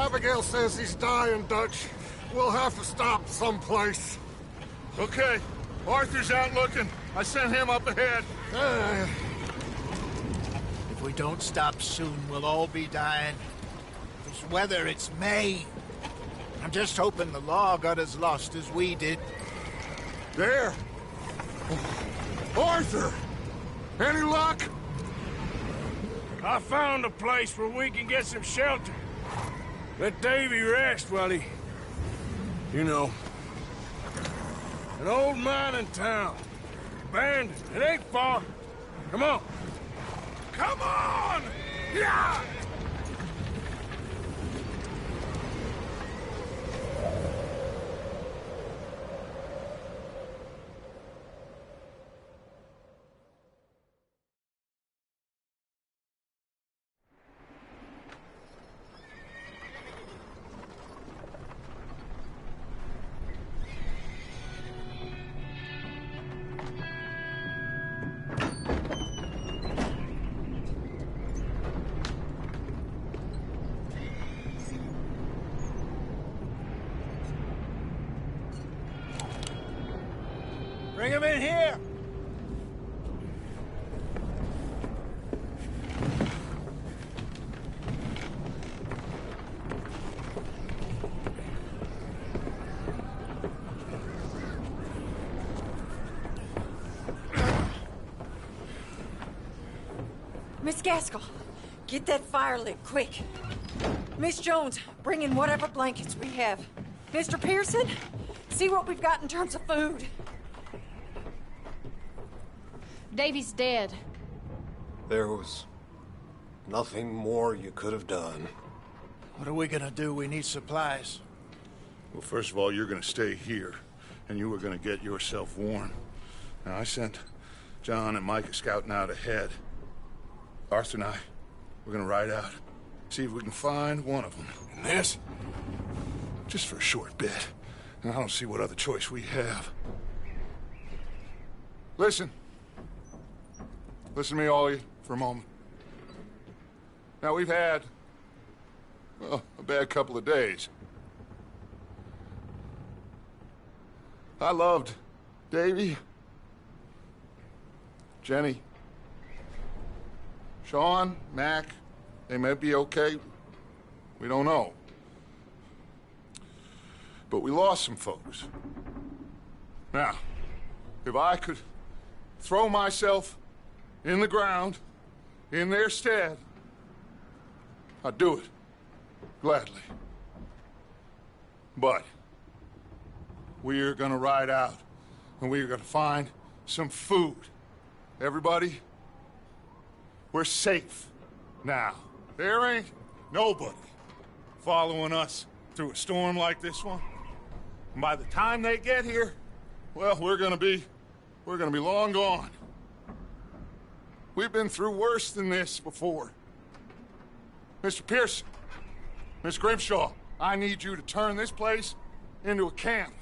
Abigail says he's dying, Dutch. We'll have to stop someplace. Okay. Arthur's out looking. I sent him up ahead. If we don't stop soon, we'll all be dying. This weather, it's May. I'm just hoping the law got as lost as we did. There! Arthur! Any luck? I found a place where we can get some shelter. Let Davy rest while he... You know. An old mining town. Abandoned. It ain't far. Come on. Come on! Yeah! Bring him in here! Miss Gaskell, get that fire lit, quick. Miss Jones, bring in whatever blankets we have. Mr. Pearson, see what we've got in terms of food. Davy's dead. There was nothing more you could have done. What are we gonna do? We need supplies. Well, first of all, you're gonna stay here, and you were gonna get yourself warm. Now, I sent John and Micah scouting out ahead. Arthur and I, we're gonna ride out, see if we can find one of them. And this? Just for a short bit. And I don't see what other choice we have. Listen. Listen to me, all of you, for a moment. Now, we've had, well, a bad couple of days. I loved Davy, Jenny, Sean, Mac. They may be okay. We don't know. But we lost some folks. Now, if I could throw myself in the ground, in their stead, I'd do it, gladly. But we're gonna ride out, and we're gonna find some food. Everybody, we're safe now. There ain't nobody following us through a storm like this one. And by the time they get here, well, we're gonna be long gone. We've been through worse than this before. Mr. Pearson, Miss Grimshaw, I need you to turn this place into a camp.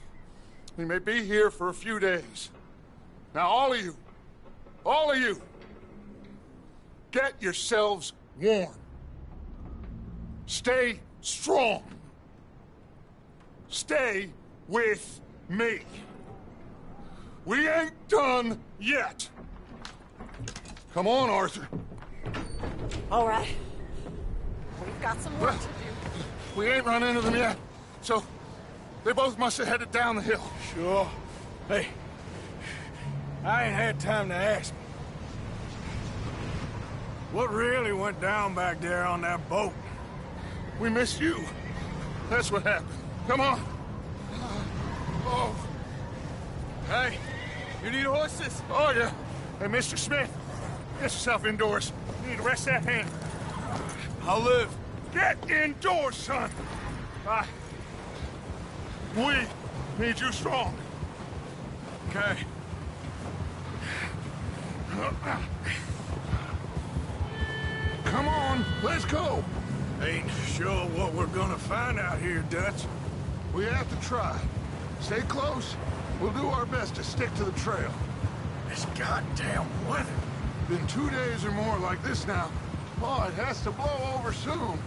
We may be here for a few days. Now, all of you, get yourselves warm. Stay strong. Stay with me. We ain't done yet. Come on, Arthur. All right. We've got some work to do. We ain't run into them yet, so they both must have headed down the hill. Sure. Hey, I ain't had time to ask. What really went down back there on that boat? We missed you. That's what happened. Come on. Oh. Hey, you need horses? Oh, yeah. Hey, Mr. Smith, get yourself indoors. You need to rest that hand. I'll live. Get indoors, son. We need you strong. Okay. Come on, let's go. Ain't sure what we're gonna find out here, Dutch. We have to try. Stay close. We'll do our best to stick to the trail. This goddamn weather. Been 2 days or more like this now. Oh, it has to blow over soon.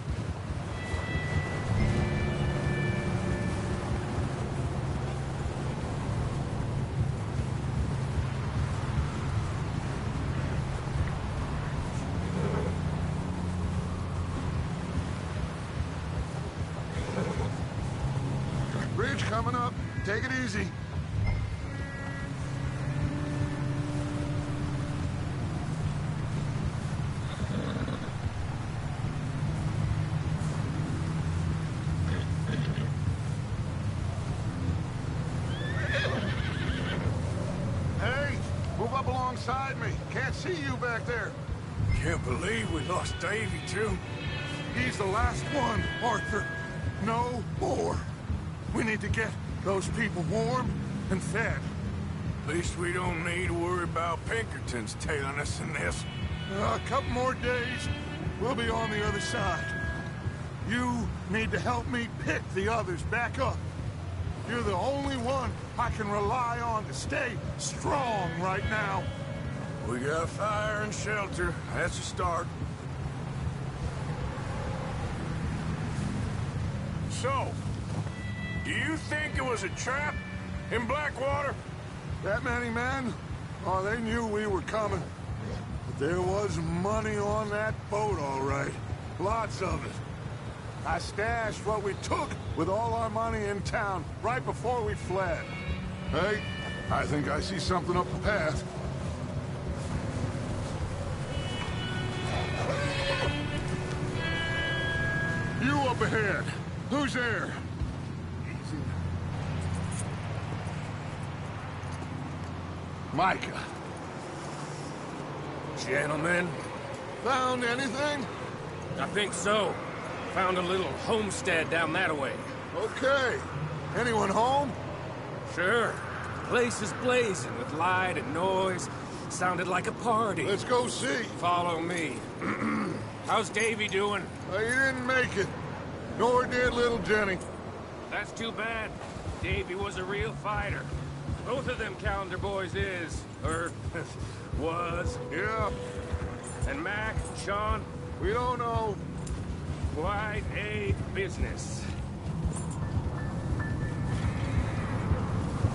Easy. Hey, move up alongside me. Can't see you back there. Can't believe we lost Davy, too. He's the last one, Arthur. No more. We need to get those people warm and fed. At least we don't need to worry about Pinkertons tailing us in this. A couple more days, we'll be on the other side. You need to help me pick the others back up. You're the only one I can rely on to stay strong right now. We got fire and shelter. That's a start. So, do you think it was a trap in Blackwater? That many men? Oh, they knew we were coming. But there was money on that boat, all right. Lots of it. I stashed what we took with all our money in town right before we fled. Hey, I think I see something up the path. You up ahead. Who's there? Easy. Micah. Gentlemen, Found anything? I think so. Found a little homestead down that way. Okay. Anyone home? Sure. Place is blazing with light and noise. Sounded like a party. Let's go see. Follow me. How's Davy doing? He didn't make it. Nor did little Jenny. That's too bad. Davy was a real fighter. Both of them calendar boys is, or was. Yeah, And Mac, Sean, we don't know. quite a business.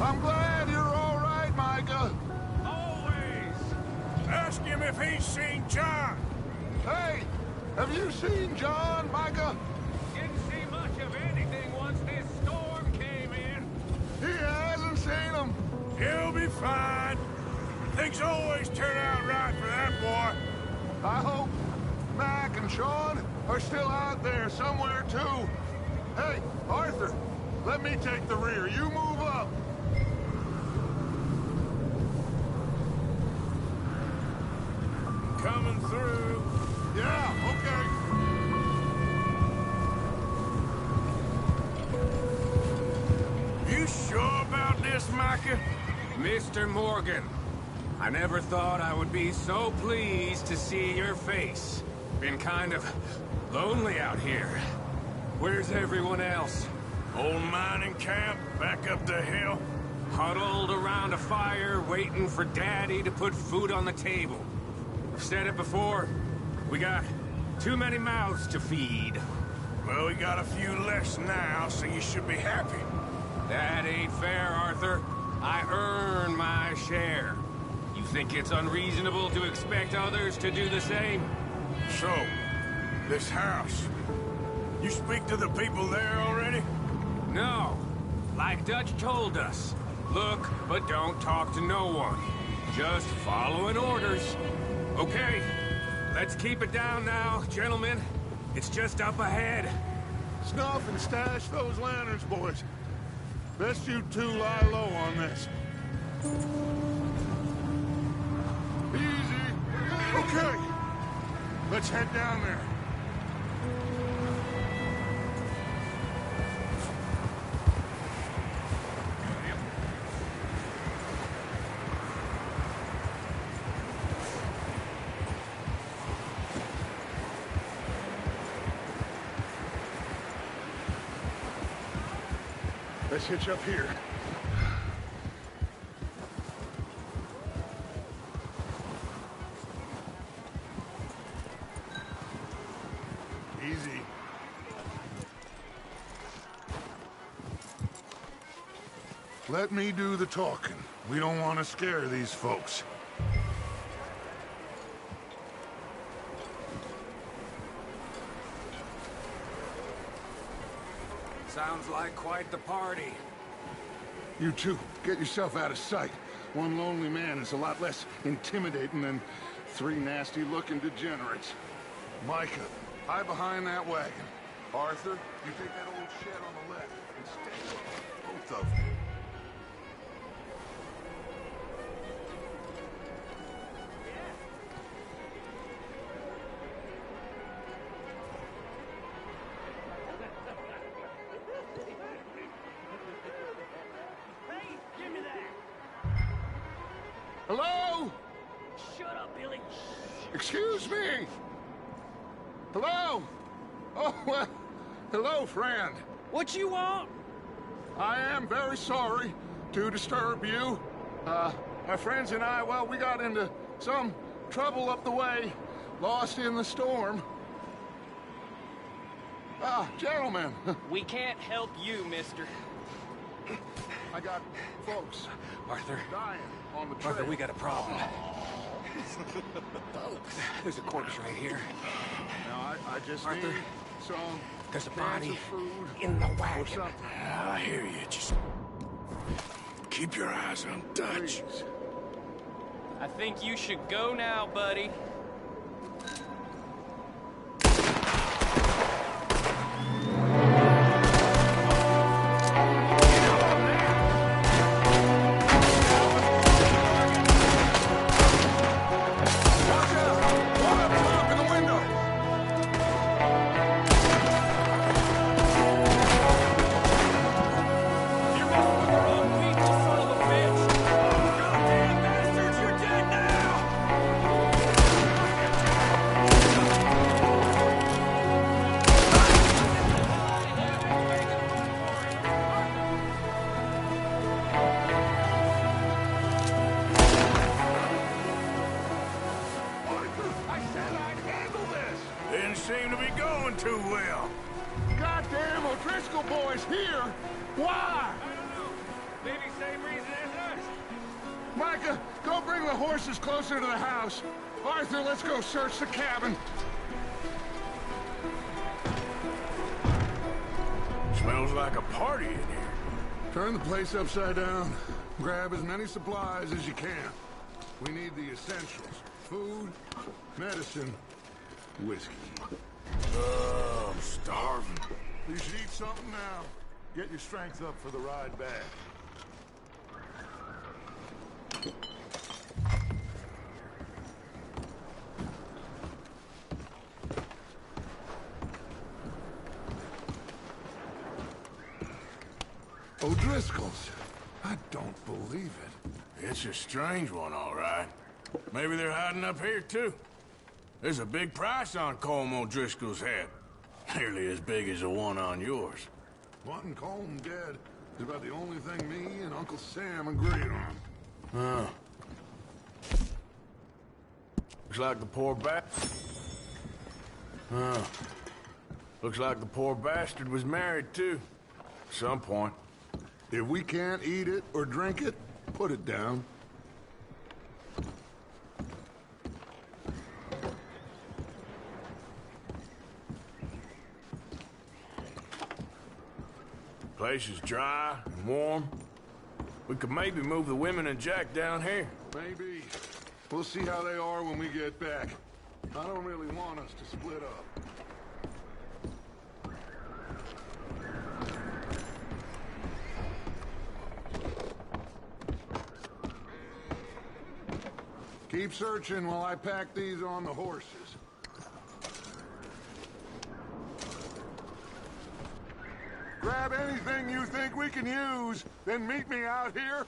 I'm glad you're all right, Micah. Always. Ask him if he's seen John. Hey, have you seen John, Micah? Didn't see much of anything once this storm came in. He hasn't seen him. He'll be fine. Things always turn out right for that boy. I hope Mac and Sean are still out there somewhere, too. Hey, Arthur, let me take the rear. You move up. Coming through. Yeah, okay. You sure about this, Micah? Mr. Morgan, I never thought I would be so pleased to see your face. Been kind of lonely out here. Where's everyone else? Old mining camp back up the hill. Huddled around a fire, waiting for Daddy to put food on the table. I've said it before, we got too many mouths to feed. Well, we got a few less now, so you should be happy. That ain't fair, Arthur. I earn my share. You think it's unreasonable to expect others to do the same? So, this house. You speak to the people there already? No. Like Dutch told us. Look, but don't talk to no one. Just following orders. Okay, let's keep it down now, gentlemen. It's just up ahead. Snuff and stash those lanterns, boys. Best you two lie low on this. Easy. Okay. Let's head down there. Let's hitch up here. Easy. Let me do the talking. We don't want to scare these folks. Sounds like quite the party. You two, get yourself out of sight. One lonely man is a lot less intimidating than 3 nasty-looking degenerates. Micah, hide behind that wagon. Arthur, you take that old shed on the left and stay low. Both of you. Hello? Shut up, Billy. Excuse me? Hello? Oh, well, hello, friend. What you want? I am very sorry to disturb you. My friends and I, well, we got into some trouble up the way, lost in the storm. Gentlemen. We can't help you, mister. I got folks Arthur. dying on the trail. Arthur, we got a problem. There's a corpse right here. Now, I just Arthur, need some there's a cans body of food in the or wagon. something. I hear you. Just keep your eyes on Dutch. Please. I think you should go now, buddy. Didn't seem to be going too well. Goddamn O'Driscoll boys here! Why? Maybe same reason as us. Micah, go bring the horses closer to the house. Arthur, let's go search the cabin. Smells like a party in here. Turn the place upside down. Grab as many supplies as you can. We need the essentials. Food, medicine, whiskey. Oh, I'm starving. You should eat something now. Get your strength up for the ride back. O'Driscoll's. I don't believe it. It's a strange one, all right. Maybe they're hiding up here, too. There's a big price on Colm O'Driscoll's head. Nearly as big as the one on yours. Wanting Colm dead is about the only thing me and Uncle Sam agreed on. Huh. Looks like the poor Looks like the poor bastard was married, too. At some point. If we can't eat it or drink it, put it down. Place is dry and warm. We could maybe move the women and Jack down here. Maybe. We'll see how they are when we get back. I don't really want us to split up. Keep searching while I pack these on the horses. Grab anything you think we can use, then meet me out here.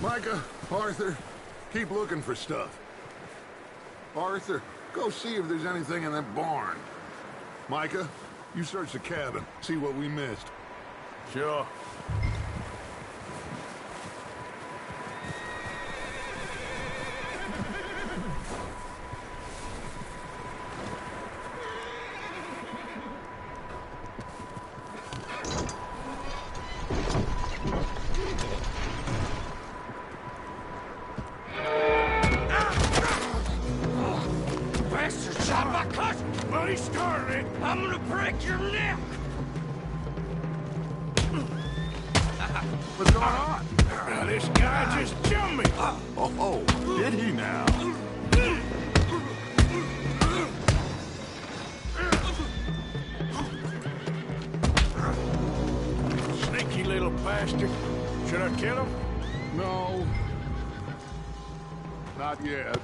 Micah, Arthur, keep looking for stuff. Arthur, go see if there's anything in that barn. Micah, you search the cabin, see what we missed. Sure. What's going on? Now, this guy just jumped me. Oh, did he now? Sneaky little bastard. Should I kill him? No. Not yet.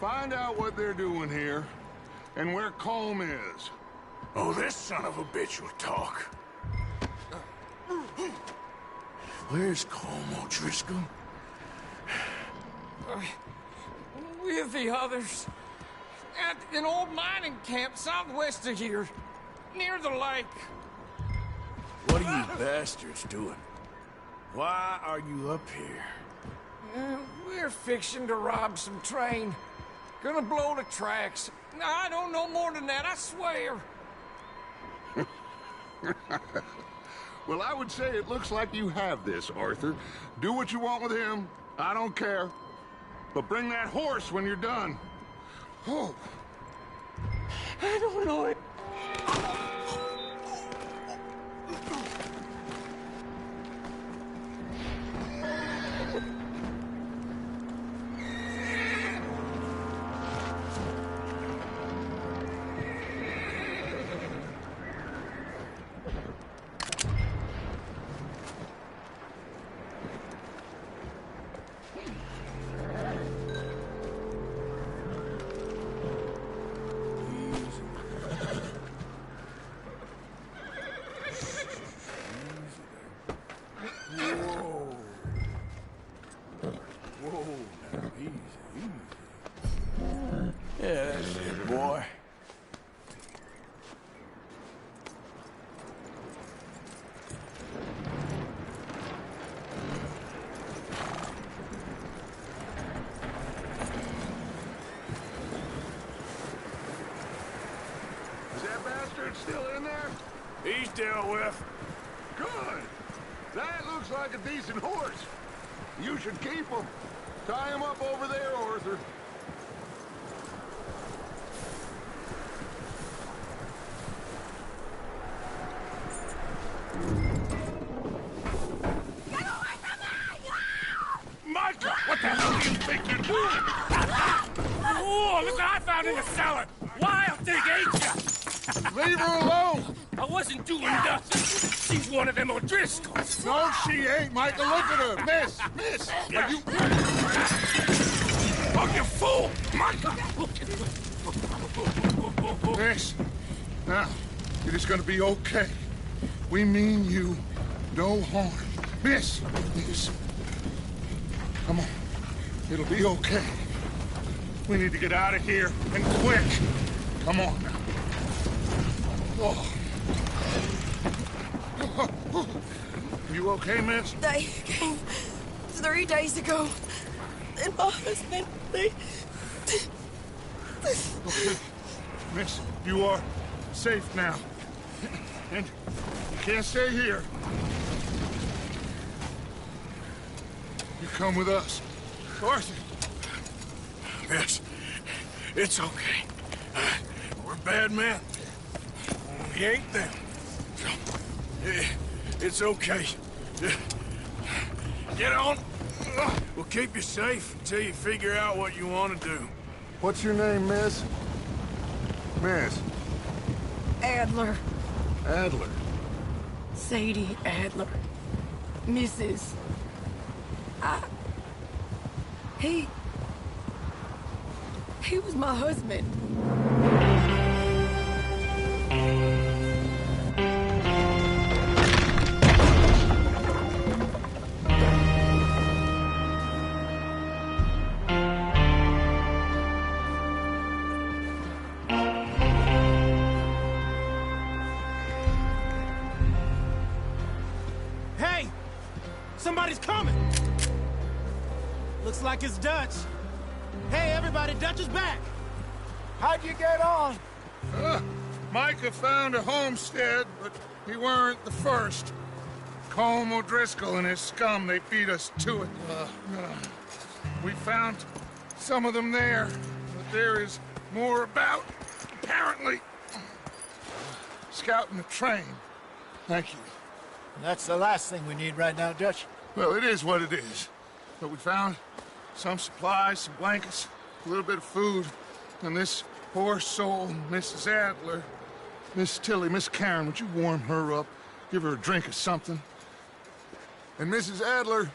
Find out what they're doing here and where Colm is. Oh, this son of a bitch will talk. Where's Colm O'Driscoll? With the others. At an old mining camp southwest of here. Near the lake. What are you bastards doing? Why are you up here? We're fixing to rob some train. Gonna blow the tracks. I don't know more than that, I swear. Well, I would say it looks like you have this, Arthur. Do what you want with him. I don't care. But bring that horse when you're done. Oh. I don't know it. Yeah, that's it, boy. Is that bastard still in there? He's dealt with. Good. That looks like a decent horse. You should keep him. Tie him up over there, Arthur. Michael, what the hell do you think you're doing? Oh, look what I found in the cellar. Wild thing, ain't ya? Leave her alone. I wasn't doing nothing. She's one of them O'Driscolls. No, she ain't, Michael. Look at her. Miss, are you... Oh, you fool! Michael! Miss, now, it is gonna be okay. We mean you no harm. Miss. Come on. It'll be okay. We need to get out of here, and quick. Come on now. Oh. You okay, miss? They came 3 days ago. And my husband, they... Okay. Miss, you are safe now. And you can't stay here. You come with us. Arthur. Miss, it's okay. We're bad men. We ain't them. It's okay. Get on. We'll keep you safe until you figure out what you want to do. What's your name, miss? Miss. Adler. Adler. Sadie Adler. Mrs. He was my husband. Hey! Somebody's coming! Looks like it's Dutch. Hey, everybody, Dutch is back! How'd you get on? Micah found a homestead, but he weren't the first. Colm O'Driscoll and his scum, they beat us to it. We found some of them there, but there is more about, apparently. scouting the train. Thank you. That's the last thing we need right now, Dutch. Well, it is what it is. But we found some supplies, some blankets, a little bit of food, and this poor soul, Mrs. Adler, Miss Tilly, Miss Karen, would you warm her up? Give her a drink or something? And Mrs. Adler,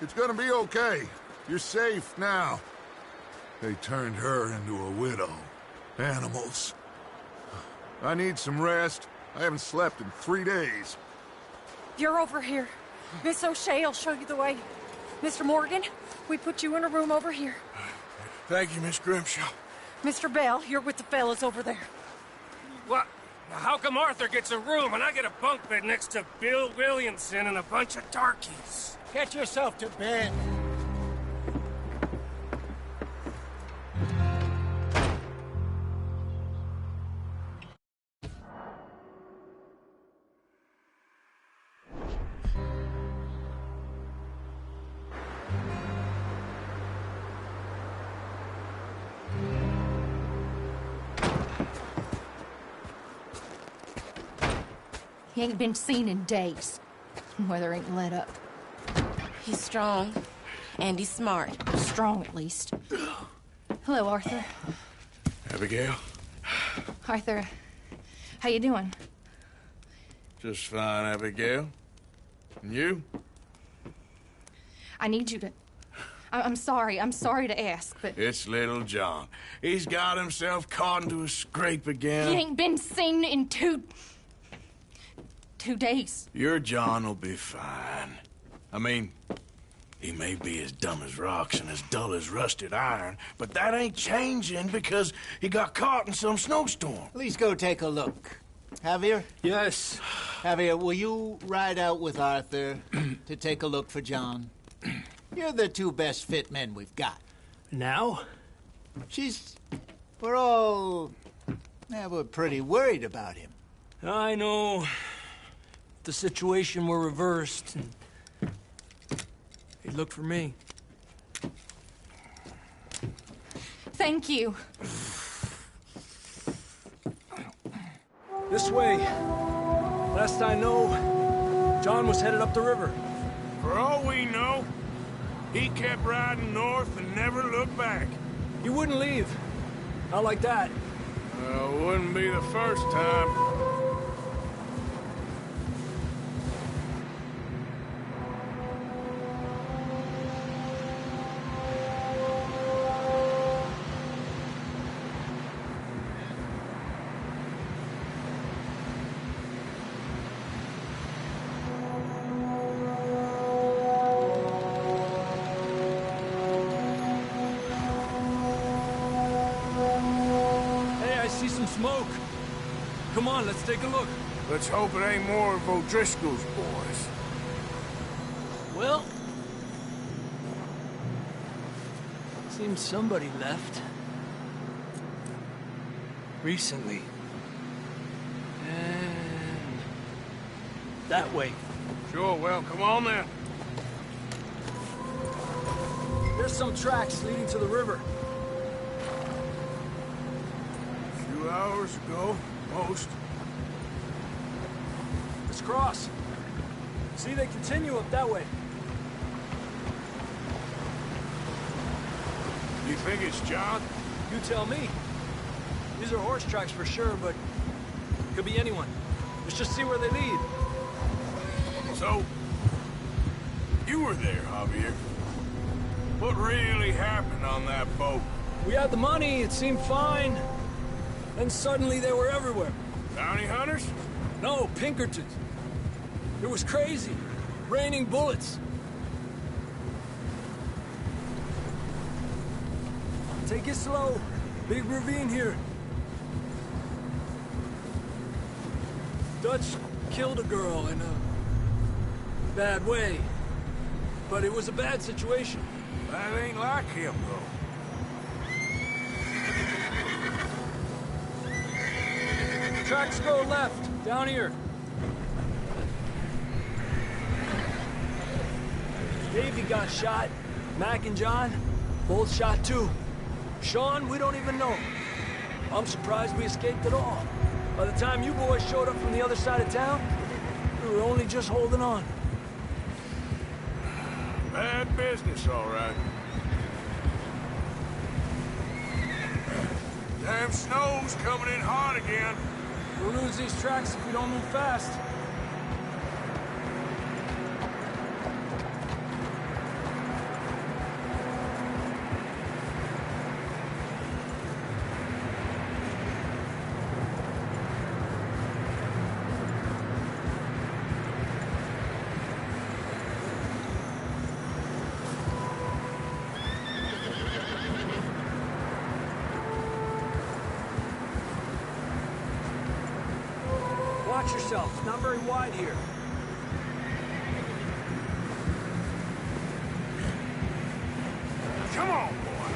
it's gonna be okay. You're safe now. They turned her into a widow. Animals. I need some rest. I haven't slept in 3 days. You're over here. Miss O'Shea will show you the way. Mr. Morgan, we put you in a room over here. Thank you, Miss Grimshaw. Mr. Bell, you're with the fellas over there. What? How come Arthur gets a room and I get a bunk bed next to Bill Williamson and a bunch of darkies? Get yourself to bed. He ain't been seen in days. Weather ain't let up. He's strong, and he's smart. Strong, at least. Hello, Arthur. Abigail? Arthur, how you doing? Just fine, Abigail. And you? I need you to... I'm sorry to ask, but... It's little John. He's got himself caught into a scrape again. He ain't been seen in 2 days. Your John will be fine. I mean, he may be as dumb as rocks and as dull as rusted iron, but that ain't changing because he got caught in some snowstorm. Please go take a look. Javier? Yes. Javier, will you ride out with Arthur to take a look for John? You're the 2 best fit men we've got. Now? We're pretty worried about him. I know. If the situation were reversed, and he'd look for me. Thank you. This way. Last I know, John was headed up the river. For all we know, he kept riding north and never looked back. He wouldn't leave. Not like that. Wouldn't be the first time. Smoke. Come on, let's take a look. Let's hope it ain't more of O'Driscoll's boys. Well, seems somebody left. Recently. And that way. Sure, well, come on then. There's some tracks leading to the river. 2 hours ago, most. Let's cross. See, they continue up that way. You think it's John? You tell me. These are horse tracks for sure, but could be anyone. Let's just see where they lead. So, you were there, Javier. What really happened on that boat? We had the money, it seemed fine. Then suddenly they were everywhere. Bounty hunters? No, Pinkertons. It was crazy. Raining bullets. Take it slow. Big ravine here. Dutch killed a girl in a bad way. But it was a bad situation. That ain't like him, though. Tracks go left, down here. Davey got shot. Mac and John, both shot too. Sean, we don't even know. I'm surprised we escaped at all. By the time you boys showed up from the other side of town, we were only just holding on. Bad business, all right. Damn snow's coming in hard again. We'll lose these tracks if we don't move fast. Watch yourself. It's not very wide here. Come on, boy.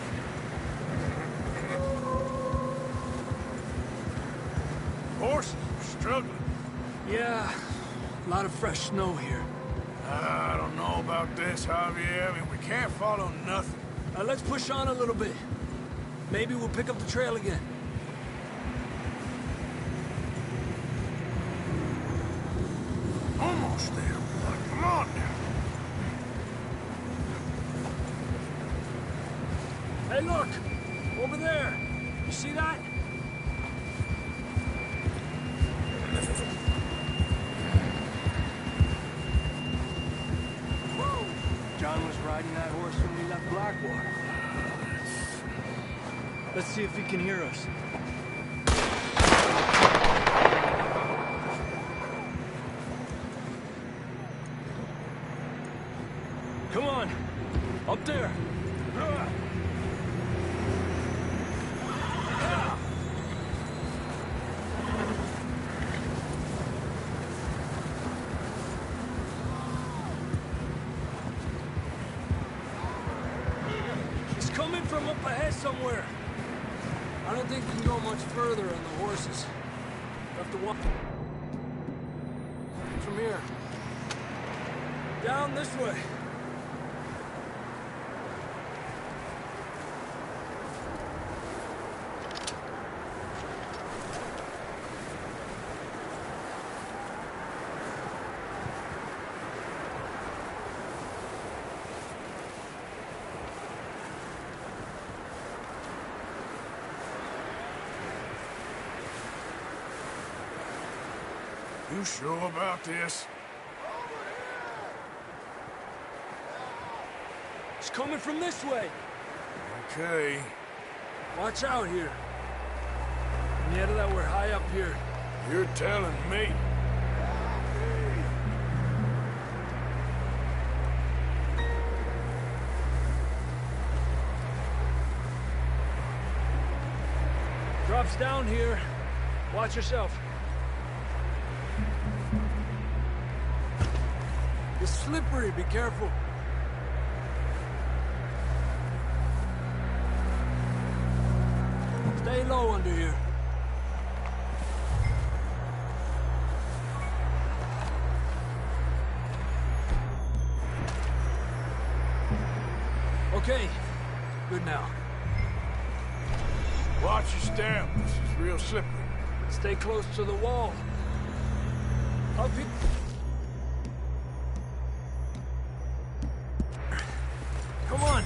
Horses are struggling. Yeah, a lot of fresh snow here. I don't know about this, Javier. I mean, we can't follow nothing. Let's push on a little bit. Maybe we'll pick up the trail again. Almost there, boy. Come on now. Hey, look! Over there! You see that? Whoa! John was riding that horse when we left Blackwater. Let's see if he can hear us. Come on! Up there! He's coming from up ahead somewhere. I don't think we can go much further on the horses. We'll have to walk from here. Down this way. You sure about this? He's coming from this way. Okay. Watch out here. Near that we're high up here. You're telling me. Drops down here. Watch yourself. It's slippery, be careful. Stay low under here. Okay, good now. Watch your step. This is real slippery. Stay close to the wall. Up here. Come on.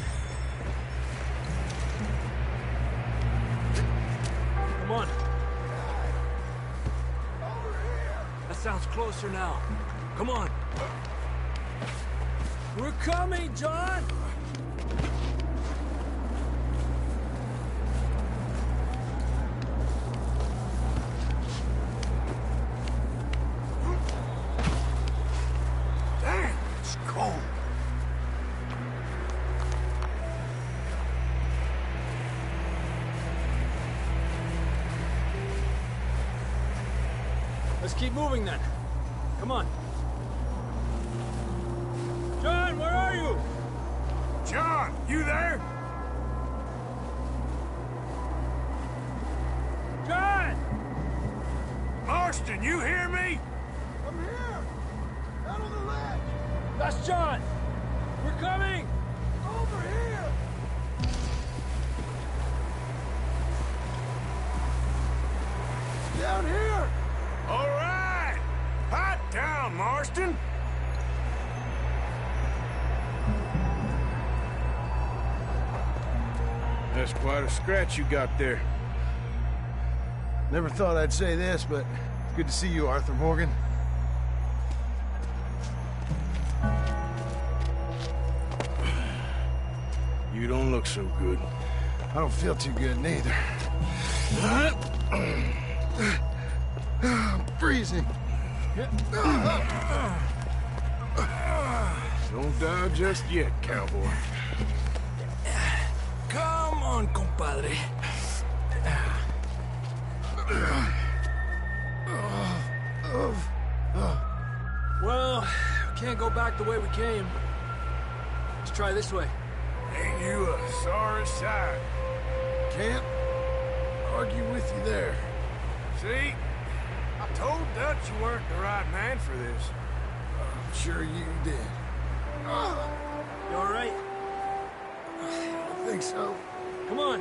Come on. That sounds closer now. Come on. We're coming, John! Damn, it's cold. Let's keep moving then. Come on. John, where are you? John, you there? John! Marston, you hear me? I'm here! Out on the ledge! That's John! We're coming! Over here! Down here! All right! Hot down, Marston! That's quite a scratch you got there. Never thought I'd say this, but it's good to see you, Arthur Morgan. You don't look so good. I don't feel too good, neither. I'm freezing. Don't die just yet, cowboy. Come on, compadre. Well, we can't go back the way we came. Let's try this way. Ain't you a sorry sight? Can't argue with you there. See? I told Dutch you weren't the right man for this. I'm sure you did. You all right? I think so. Come on.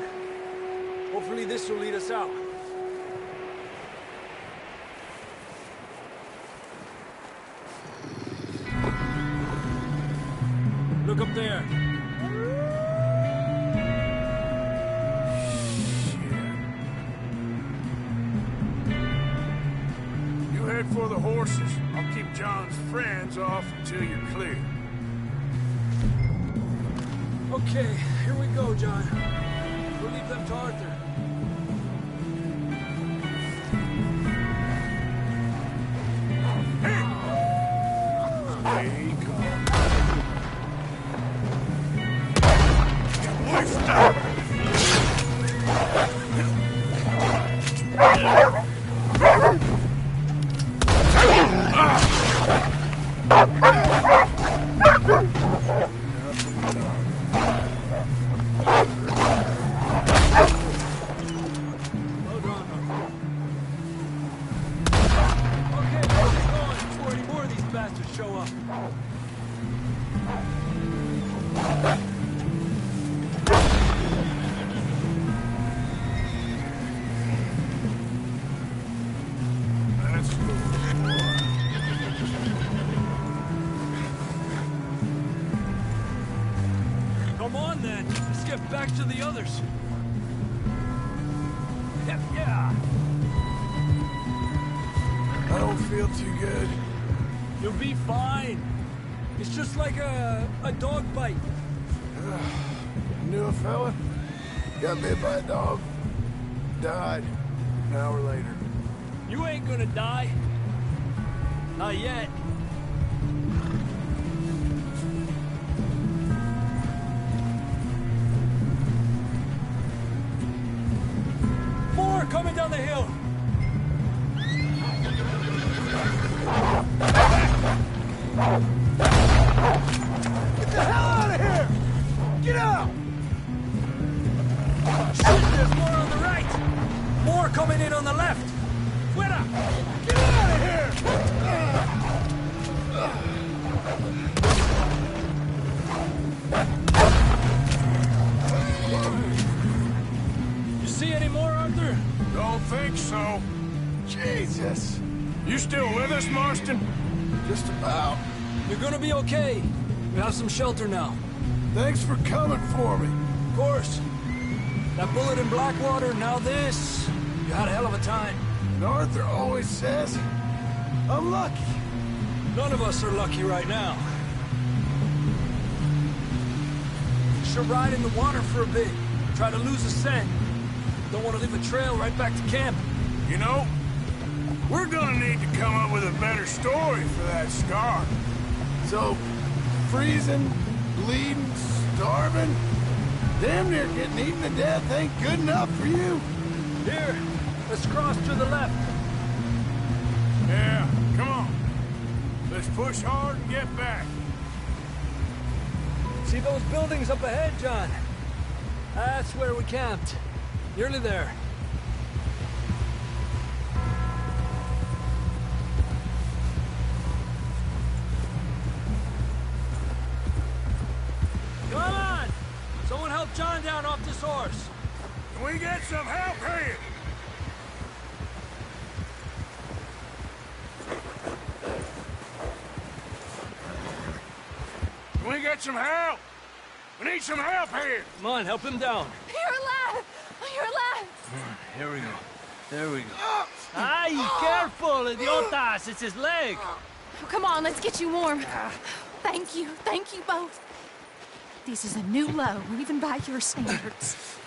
Hopefully this will lead us out. Look up there. You head for the horses. I'll keep John's friends off until you're clear. Okay, here we go, John. We'll leave them to Arthur. Stay calm. Stop! Come on, then. Let's get back to the others. Yeah. I don't feel too good. You'll be fine. It's just like a dog bite. Knew a fella. Got bit by a dog. Died. An hour later. You ain't gonna die. Not yet. More coming down the hill. Get the hell out of here! Get out! Shit, there's more on the right. More coming in on the left. Fuera! Get out of here! You see any more, Arthur? Don't think so. Jesus! You still with us, Marston? Just about. You're gonna be okay. We have some shelter now. Thanks for coming for me. Of course. That bullet in Blackwater, now this. You had a hell of a time. And Arthur always says, I'm lucky. None of us are lucky right now. Should ride in the water for a bit. Try to lose the scent. Don't want to leave a trail right back to camp. You know, we're gonna need to come up with a better story for that scar. So, freezing, bleeding, starving, damn near getting eaten to death ain't good enough for you. Here, let's cross to the left. Yeah, come on. Let's push hard and get back. See those buildings up ahead, John? That's where we camped. Nearly there. Come on! Someone help John down off this horse. Can we get some help here? we get some help. We need some help here. Come on, help him down. You're alive! You're alive! Here we go. There we go. Ay, careful, idiotas! It's his leg. Oh, come on, let's get you warm. Thank you both. This is a new low, even by your standards.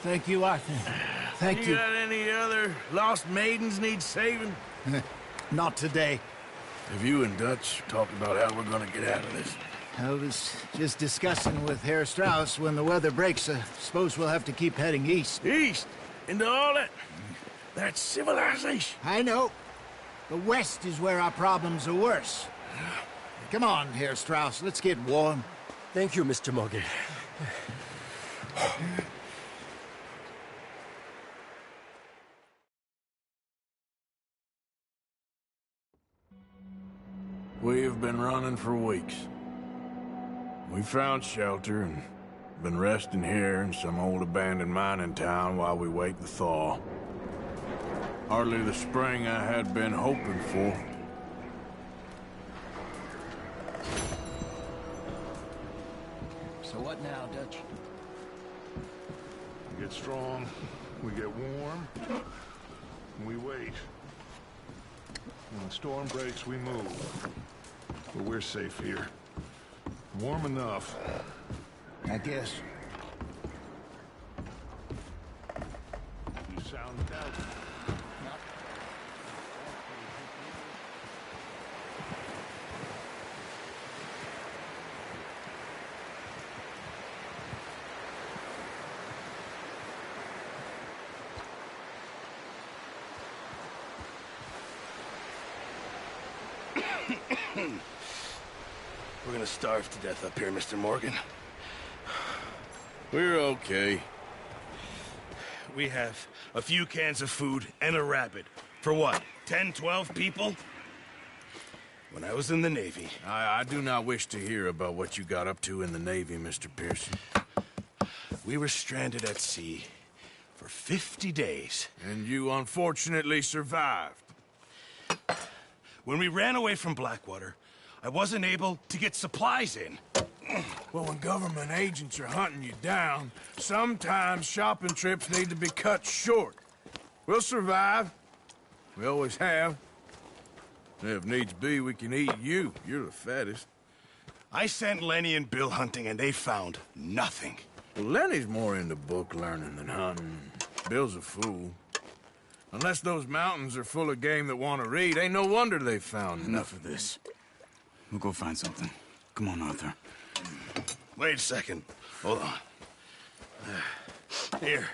Thank you, Arthur. Thank you. You got any other lost maidens need saving? Not today. Have you and Dutch talked about how we're gonna get out of this? I was just discussing with Herr Strauss when the weather breaks. I suppose we'll have to keep heading east. East? Into all that? That's civilization. I know. The west is where our problems are worse. Come on, Herr Strauss, let's get warm. Thank you, Mr. Morgan. We've been running for weeks. We found shelter and been resting here in some old abandoned mining town while we wait the thaw. Hardly the spring I had been hoping for. So what now, Dutch? We get strong, we get warm, and we wait. When the storm breaks, we move. But we're safe here. Warm enough. I guess. You sound doubtful. We're gonna starve to death up here, Mr. Morgan. We're okay. We have a few cans of food and a rabbit. For what, 10, 12 people? When I was in the Navy... I do not wish to hear about what you got up to in the Navy, Mr. Pearson. We were stranded at sea for 50 days. And you unfortunately survived. When we ran away from Blackwater, I wasn't able to get supplies in. Well, when government agents are hunting you down, sometimes shopping trips need to be cut short. We'll survive. We always have. If needs be, we can eat you. You're the fattest. I sent Lenny and Bill hunting, and they found nothing. Well, Lenny's more into book learning than hunting. Bill's a fool. Unless those mountains are full of game that want to read, ain't no wonder they found Enough of this. We'll go find something. Come on, Arthur. Wait a second. Hold on. Here.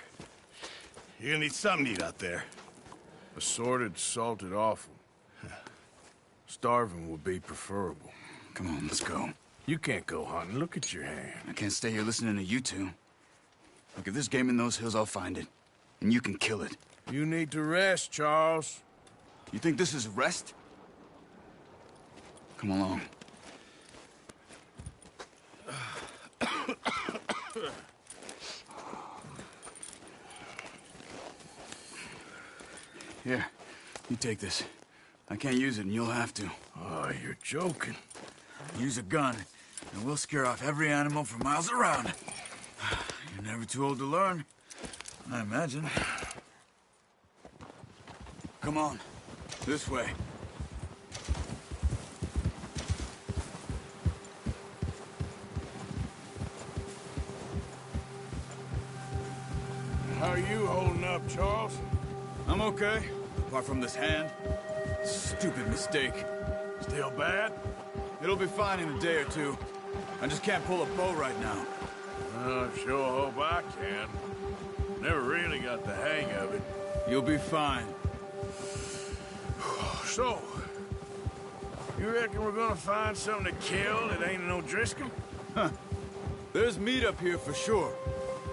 You're gonna need something to eat out there. Assorted, salted offal. Starving would be preferable. Come on, let's go. You can't go hunting. Look at your hand. I can't stay here listening to you two. Look, if there's game in those hills, I'll find it. And you can kill it. You need to rest, Charles. You think this is rest? Come along. Here, you take this. I can't use it, and you'll have to. Oh, you're joking. Use a gun, and we'll scare off every animal for miles around. You're never too old to learn, I imagine. Come on, this way. How are you holding up, Charles? I'm okay, apart from this hand. Stupid mistake. Still bad? It'll be fine in a day or two. I just can't pull a bow right now. I sure hope I can. Never really got the hang of it. You'll be fine. So, you reckon we're gonna find something to kill that ain't no Driscoll? Huh. There's meat up here for sure.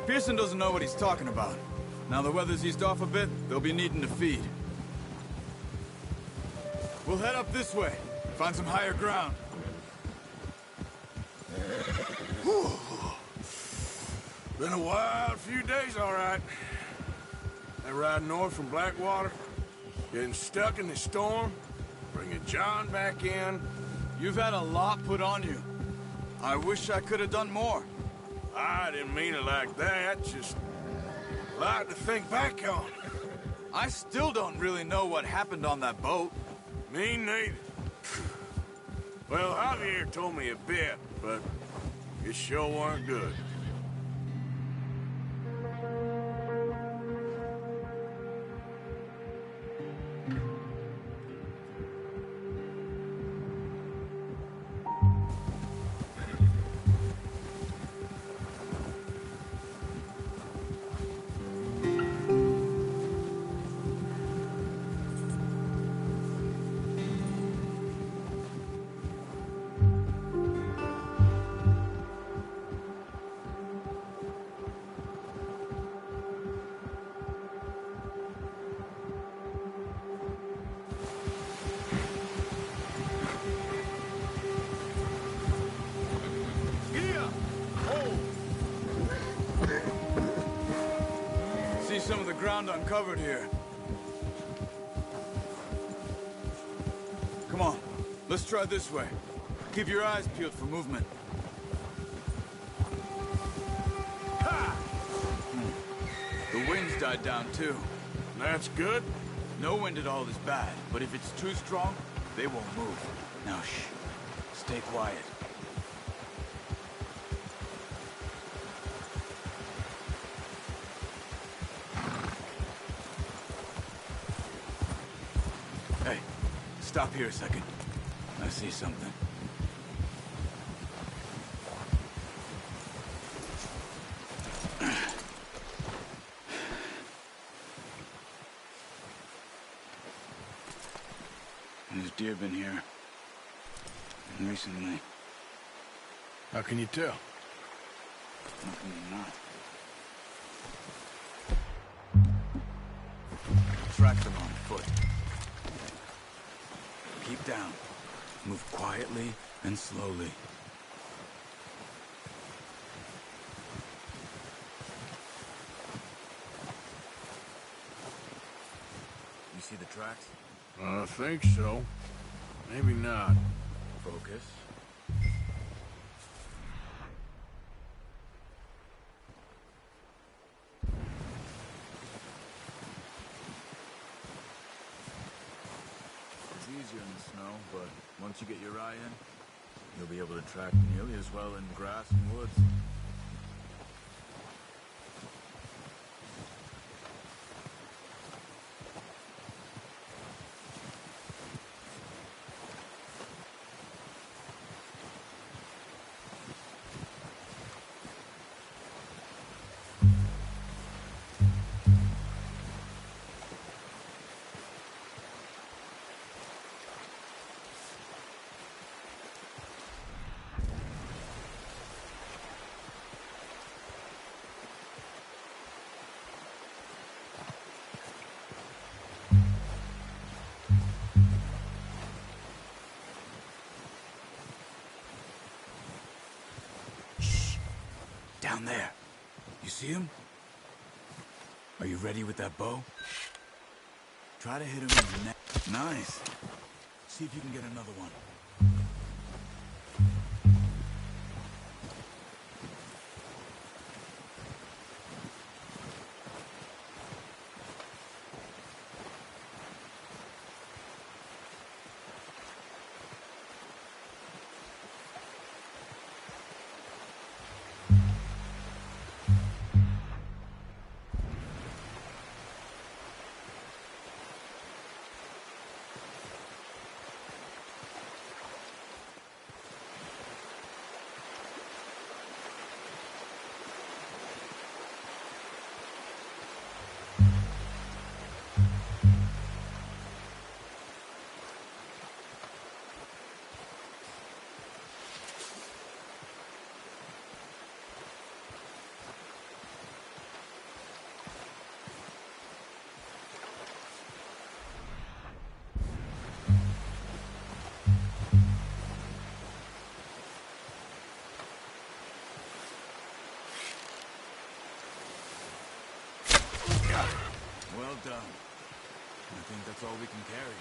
Pearson doesn't know what he's talking about. Now the weather's eased off a bit, they'll be needing to feed. We'll head up this way, find some higher ground. Been a wild few days, all right. That ride north from Blackwater, getting stuck in the storm, bringing John back in. You've had a lot put on you. I wish I could have done more. I didn't mean it like that, just a lot to think back on. I still don't really know what happened on that boat. Me neither. Well, Javier told me a bit, but it sure weren't good. Some of the ground uncovered here. Come on, let's try this way. Keep your eyes peeled for movement. Ha! The wind's died down too. That's good. No wind at all is bad, but if it's too strong, they won't move. Now shh, stay quiet. Hey, stop here a second. I see something. There's deer been here. Recently. How can you tell? How can you not? Track them on foot. Keep down. Move quietly and slowly. You see the tracks? I think so. Maybe not. Focus. It's easier in the snow, but once you get your eye in, you'll be able to track nearly as well in grass and woods. Down there. You see him? Are you ready with that bow? Try to hit him in the neck. Nice. See if you can get another one. Well done. I think that's all we can carry.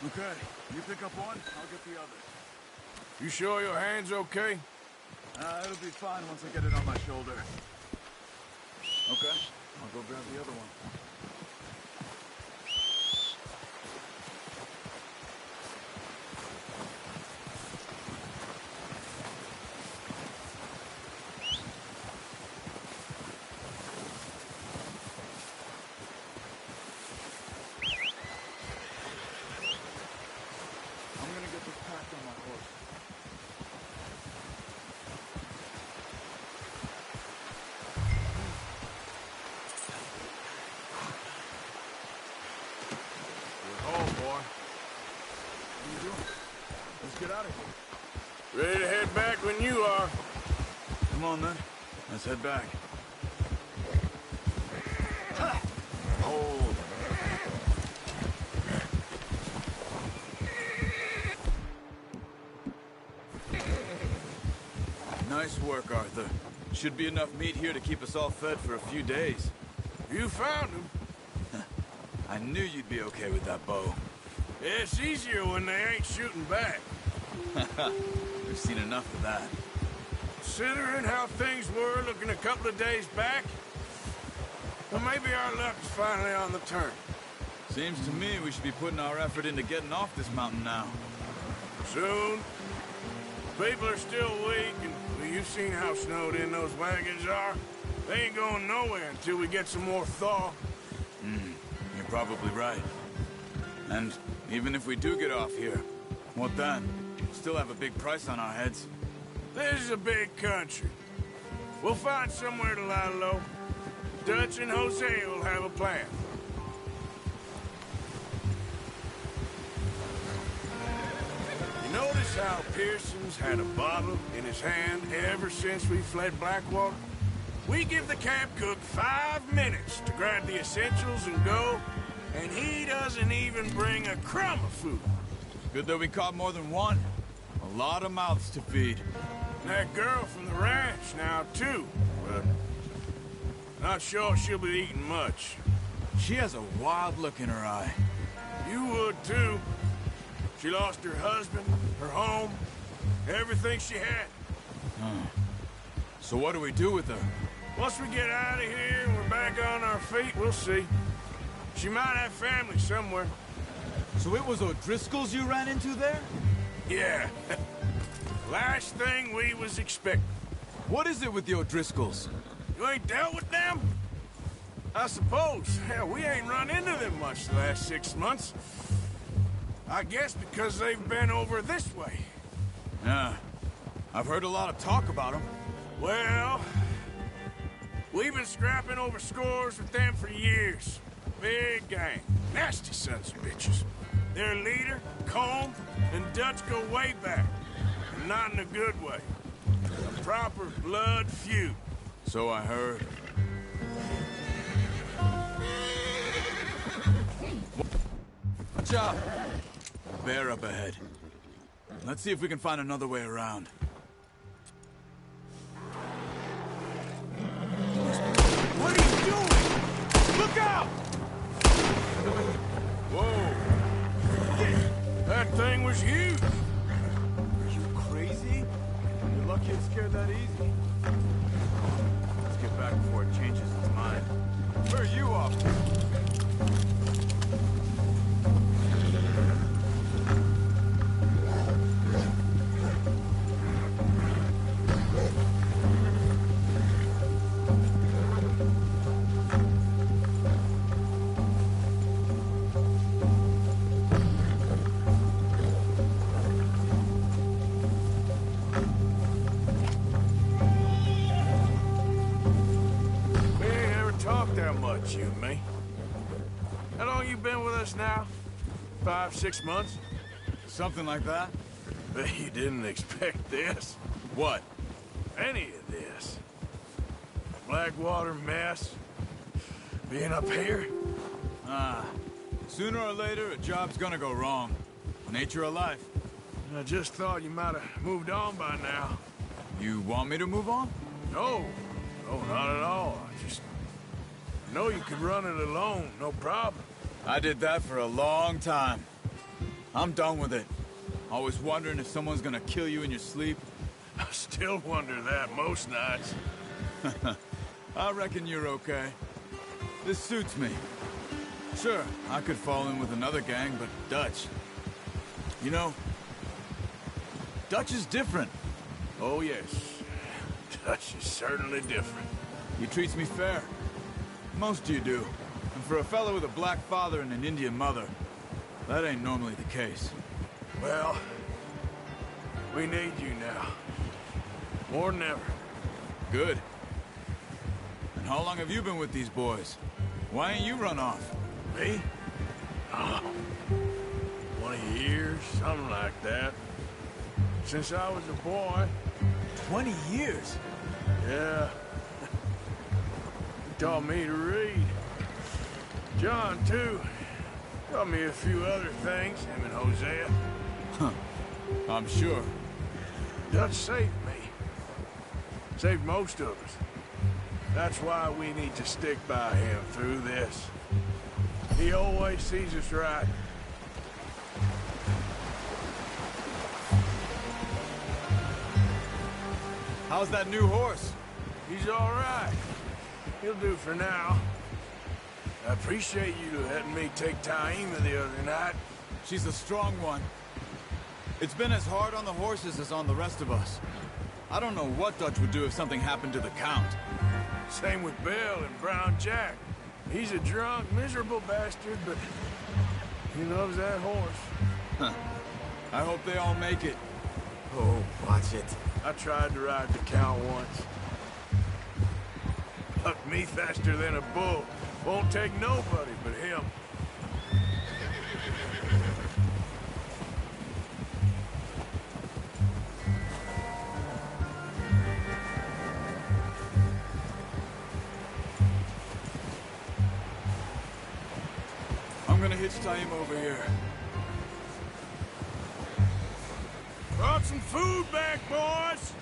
Okay, you pick up one, I'll get the other. You sure your hand's okay? It'll be fine once I get it on my shoulder. Okay, I'll go grab the other one. I'm gonna get this packed on my horse. Let's get out of here. Ready to head back when you are. Come on, then. Let's head back. Hold. Nice work, Arthur. Should be enough meat here to keep us all fed for a few days. You found him. I knew you'd be okay with that bow. It's easier when they ain't shooting back. We've seen enough of that. Considering how things were looking a couple of days back, well, maybe our luck is finally on the turn. Seems to me we should be putting our effort into getting off this mountain now. Soon. People are still weak, and well, you've seen how snowed in those wagons are. They ain't going nowhere until we get some more thaw. You're probably right. And even if we do get off here, what then? Still have a big price on our heads. This is a big country. We'll find somewhere to lie low. Dutch and Jose will have a plan. You notice how Pearson's had a bottle in his hand ever since we fled Blackwater? We give the camp cook 5 minutes to grab the essentials and go, and he doesn't even bring a crumb of food. Good that we caught more than one. A lot of mouths to feed. And that girl from the ranch now, too. But not sure she'll be eating much. She has a wild look in her eye. You would, too. She lost her husband, her home, everything she had. So what do we do with her? Once we get out of here and we're back on our feet, we'll see. She might have family somewhere. So it was O'Driscoll's you ran into there? Yeah. Last thing we was expecting. What is it with the O'Driscolls? You ain't dealt with them? I suppose. Hell, we ain't run into them much the last 6 months. I guess because they've been over this way. Yeah. I've heard a lot of talk about them. Well, we've been scrapping over scores with them for years. Big gang. Nasty sons of bitches. Their leader, Combe, and Dutch go way back. And not in a good way. A proper blood feud. So I heard. Watch out! Bear up ahead. Let's see if we can find another way around. What are you doing? Look out! Whoa. That thing was huge. Are you crazy? You're lucky it scared that easy. Let's get back before it changes its mind. Where are you off to? You and me. How long you been with us now? 5, 6 months? Something like that. But you didn't expect this. What? Any of this. Blackwater mess. Being up here. Sooner or later, a job's gonna go wrong. Nature of life. I just thought you might have moved on by now. You want me to move on? No. No, not at all. I know you could run it alone, no problem. I did that for a long time. I'm done with it. Always wondering if someone's gonna kill you in your sleep? I still wonder that most nights. I reckon you're okay. This suits me. Sure, I could fall in with another gang, but Dutch... You know, Dutch is different. Oh, yes. Dutch is certainly different. He treats me fair. Most of you do. And for a fellow with a black father and an Indian mother, that ain't normally the case. Well, we need you now. More than ever. Good. And how long have you been with these boys? Why ain't you run off? Me? 20 years, something like that. Since I was a boy. 20 years? Yeah. He taught me to read. John, too. Taught me a few other things, him and Hosea. Huh. I'm sure. Dutch saved me. Saved most of us. That's why we need to stick by him through this. He always sees us right. How's that new horse? He's all right. He'll do for now. I appreciate you letting me take Taima the other night. She's a strong one. It's been as hard on the horses as on the rest of us. I don't know what Dutch would do if something happened to the Count. Same with Bill and Brown Jack. He's a drunk, miserable bastard, but he loves that horse. Huh. I hope they all make it. Oh, watch it. I tried to ride the Count once. Bucked me faster than a bull. Won't take nobody but him. I'm gonna hitch Taima over here. Brought some food back, boys!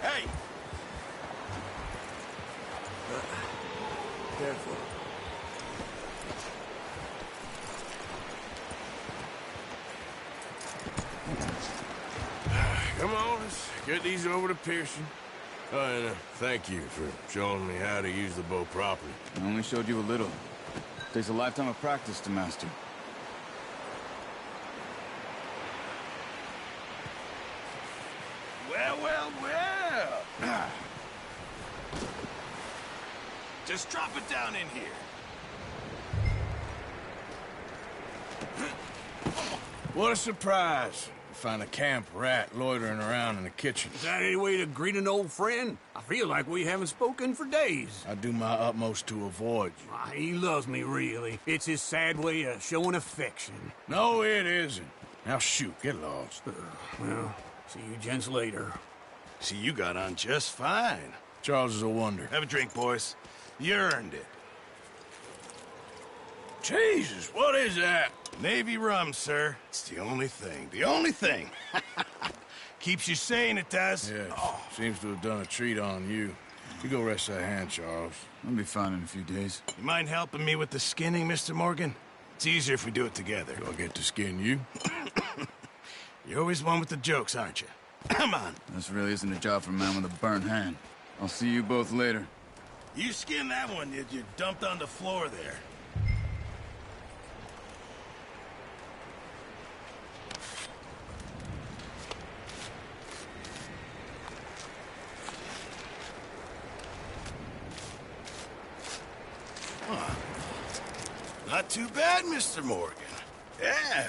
Hey! Careful. Come on, let's get these over to Pearson. Oh, and thank you for showing me how to use the bow properly. I only showed you a little. Takes a lifetime of practice to master. Well, well, well. Just drop it down in here. What a surprise. Find a camp rat loitering around in the kitchen. Is that any way to greet an old friend? I feel like we haven't spoken for days. I do my utmost to avoid you. He loves me, really. It's his sad way of showing affection. No, it isn't. Now shoot, get lost. Well, see you gents later. See, you got on just fine. Charles is a wonder. Have a drink, boys. You earned it. Jesus, what is that? Navy rum, sir. It's the only thing. The only thing. Keeps you sane, it does. Yes. Seems to have done a treat on you. You go rest that hand, Charles. I'll be fine in a few days. You mind helping me with the skinning, Mr. Morgan? It's easier if we do it together. Do I get to skin you? You're always one with the jokes, aren't you? Come on. This really isn't a job for a man with a burnt hand. I'll see you both later. You skinned that one you dumped on the floor there. Not too bad, Mr. Morgan. Yeah.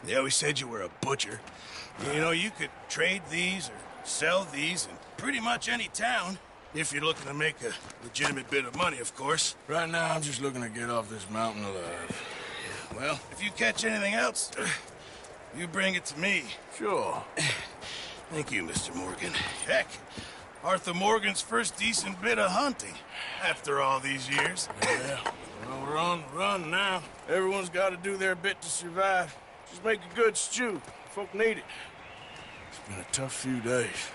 They always said you were a butcher. You know, you could trade these or sell these in pretty much any town. If you're looking to make a legitimate bit of money, of course. Right now, I'm just looking to get off this mountain alive. Well, if you catch anything else, you bring it to me. Sure. Thank you, Mr. Morgan. Heck, Arthur Morgan's first decent bit of hunting after all these years. Yeah. Well, we're on the run now. Everyone's got to do their bit to survive. Just make a good stew. Folk need it. It's been a tough few days.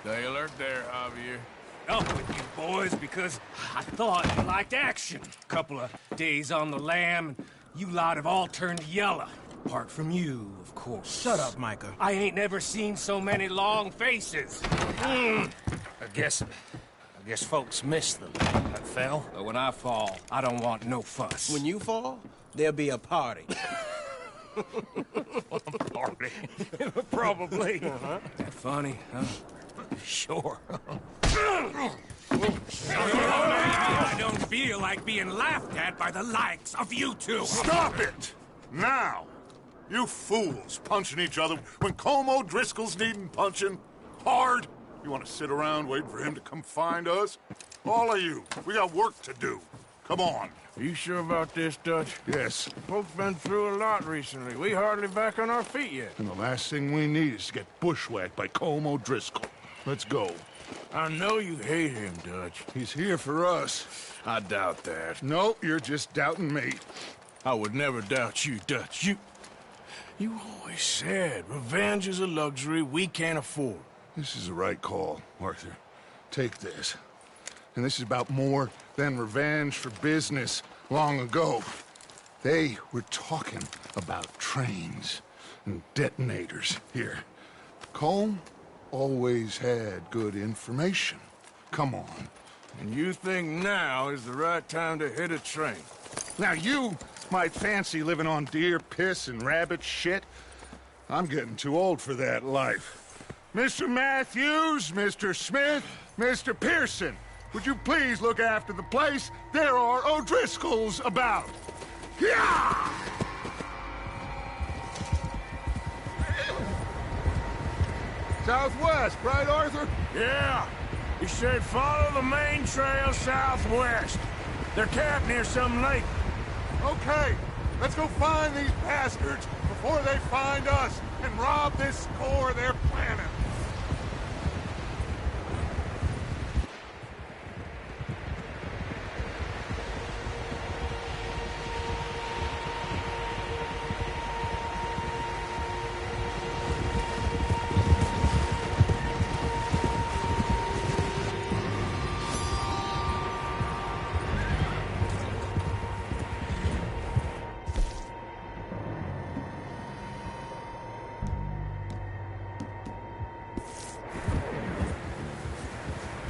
Stay alert there, Javier. Up with you boys because I thought you liked action. Couple of days on the lam, and you lot have all turned yellow. Apart from you, of course. Shut up, Micah. I ain't never seen so many long faces. I guess folks miss them. I fell, but when I fall, I don't want no fuss. When you fall, there'll be a party. Party? Probably. That funny, huh? Sure. I don't feel like being laughed at by the likes of you two. Stop it! Now! You fools punching each other when Colm O'Driscoll's needing punching. Hard! You want to sit around waiting for him to come find us? All of you, we got work to do. Come on. Are you sure about this, Dutch? Yes. Folks been through a lot recently. We hardly back on our feet yet. And the last thing we need is to get bushwhacked by Colm O'Driscoll. Let's go. I know you hate him, Dutch. He's here for us. I doubt that. No, you're just doubting me. I would never doubt you, Dutch. You always said revenge is a luxury we can't afford. This is the right call, Arthur. Take this. And this is about more than revenge for business long ago. They were talking about trains and detonators here. Colm always had good information. Come on. And you think now is the right time to hit a train? Now you might fancy living on deer piss and rabbit shit. I'm getting too old for that life. Mr. Matthews, Mr. Smith, Mr. Pearson, would you please look after the place? There are O'Driscolls about. Yeah! Southwest, right, Arthur? Yeah. You should follow the main trail southwest. They're camped near some lake. Okay, let's go find these bastards before they find us and rob this core they're planning.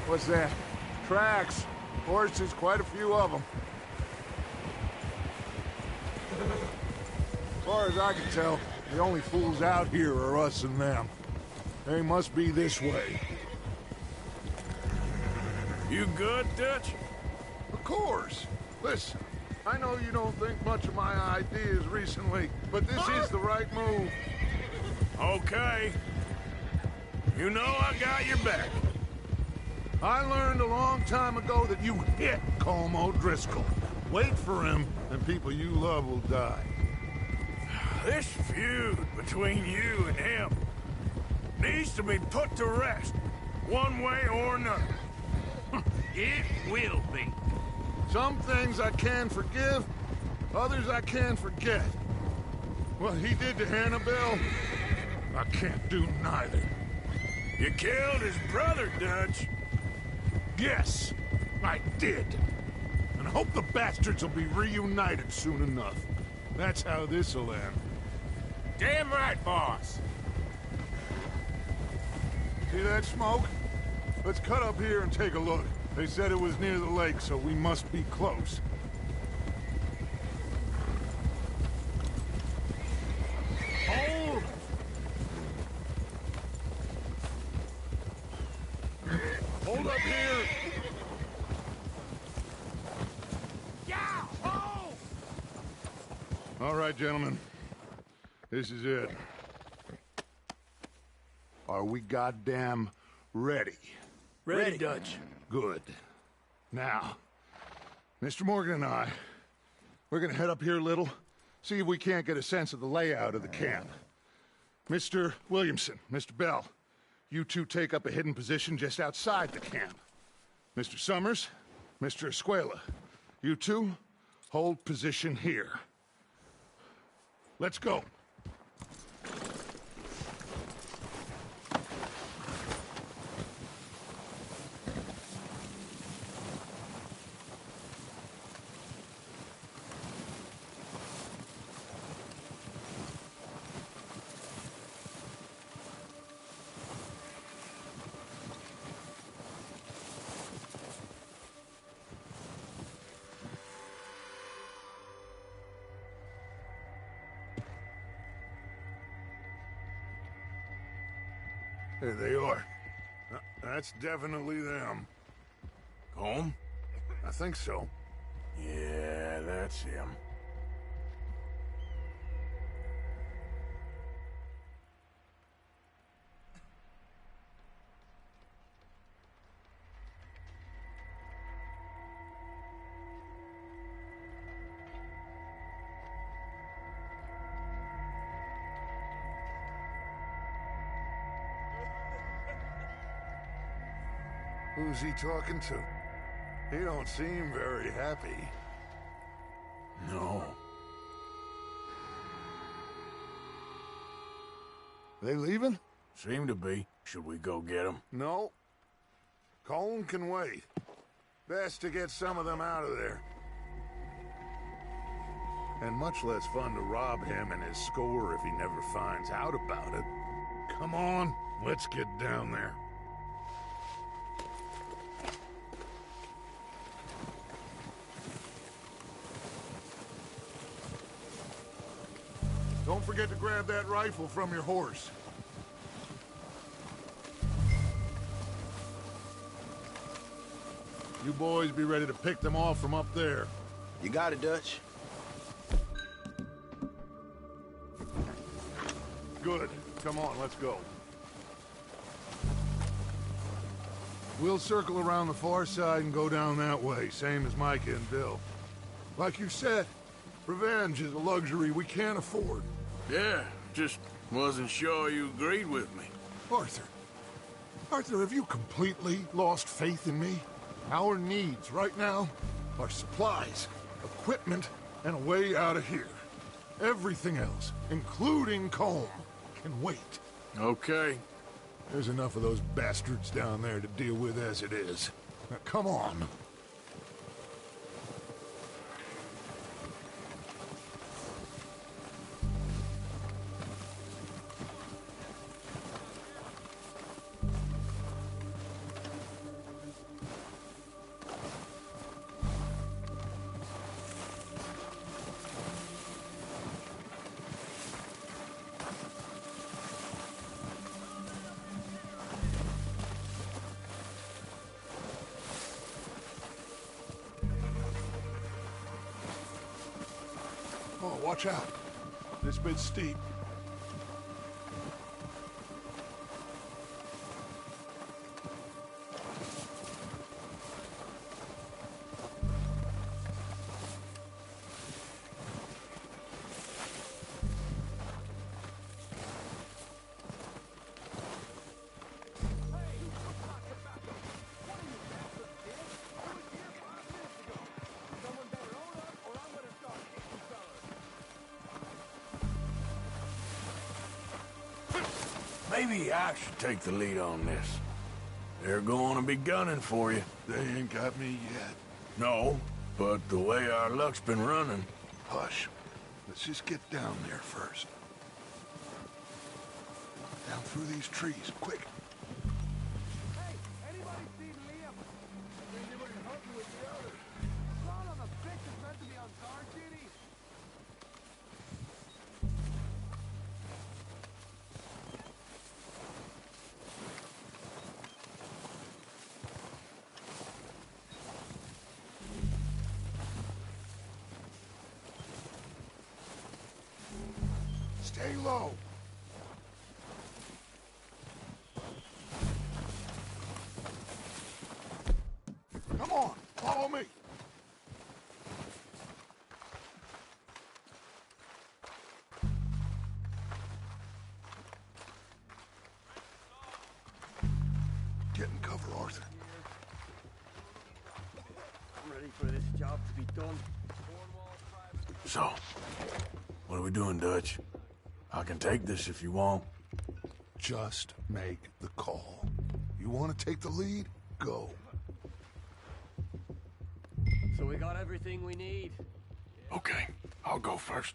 What's that? Tracks. Horses, quite a few of them. As far as I can tell, the only fools out here are us and them. They must be this way. You good, Dutch? Of course. Listen, I know you don't think much of my ideas recently, but this is the right move. Okay. You know I got your back. I learned a long time ago that you hit Colm O'Driscoll. Wait for him, and people you love will die. This feud between you and him needs to be put to rest, one way or another. It will be. Some things I can forgive, others I can forget. What he did to Annabelle, I can't do neither. You killed his brother, Dutch. Yes, I did. And I hope the bastards will be reunited soon enough. That's how this'll end. Damn right, boss. See that smoke? Let's cut up here and take a look. They said it was near the lake, so we must be close. Hold! Hold up here! Yeah! Hold! All right, gentlemen. This is it. Are we goddamn ready? Ready, Dutch. Good. Now, Mr. Morgan and I, we're gonna head up here a little, see if we can't get a sense of the layout of the camp. Mr. Williamson, Mr. Bell, you two take up a hidden position just outside the camp. Mr. Summers, Mr. Escuela, you two hold position here. Let's go. There they are. That's definitely them. Home? I think so. Yeah, that's him. Who's he talking to? He don't seem very happy. No. They leaving? Seem to be. Should we go get them? No. Colm can wait. Best to get some of them out of there. And much less fun to rob him and his score if he never finds out about it. Come on, let's get down there. Don't forget to grab that rifle from your horse. You boys be ready to pick them off from up there. You got it, Dutch. Good. Come on, let's go. We'll circle around the far side and go down that way, same as Micah and Bill. Like you said, revenge is a luxury we can't afford. Yeah, just wasn't sure you agreed with me. Arthur, have you completely lost faith in me? Our needs right now are supplies, equipment, and a way out of here. Everything else, including Colm, can wait. Okay. There's enough of those bastards down there to deal with as it is. Now, come on. Oh, watch out. This bit's steep. Maybe I should take the lead on this. They're going to be gunning for you. They ain't got me yet. No, but the way our luck's been running... Hush. Let's just get down there first. Down through these trees, quick. Hey, anybody seen Liam? They were hunting with the others. Son of a bitch is meant to be on guard duty. Stay low. Come on, follow me. Get in cover, Arthur. I'm ready for this job to be done. So, what are we doing, Dutch? I can take this if you want. Just make the call. You want to take the lead? Go. So we got everything we need. Okay, I'll go first.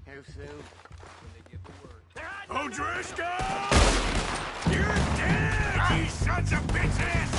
How soon? O'Driscoll! You're dead, you sons of bitches!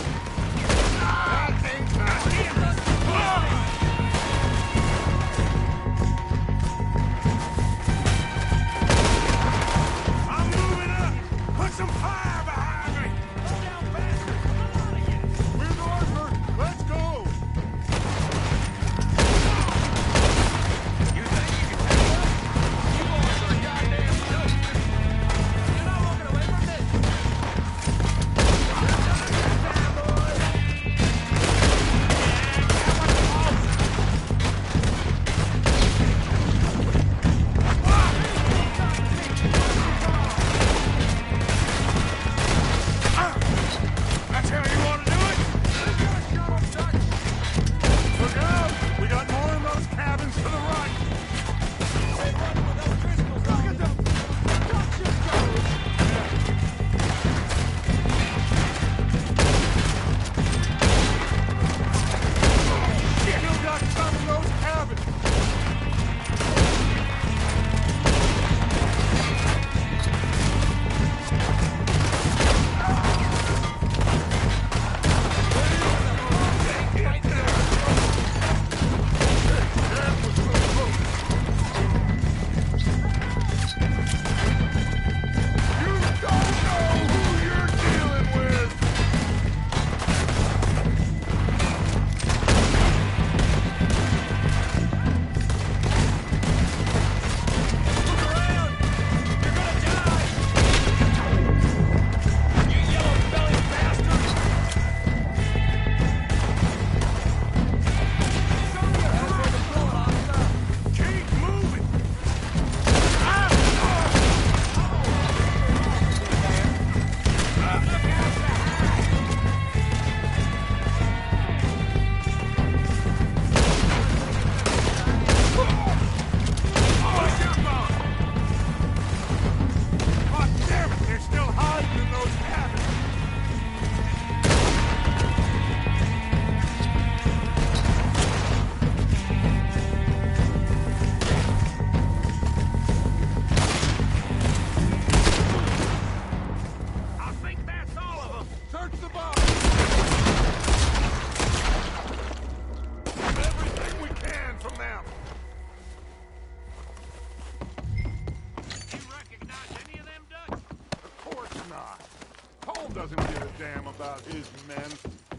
his men.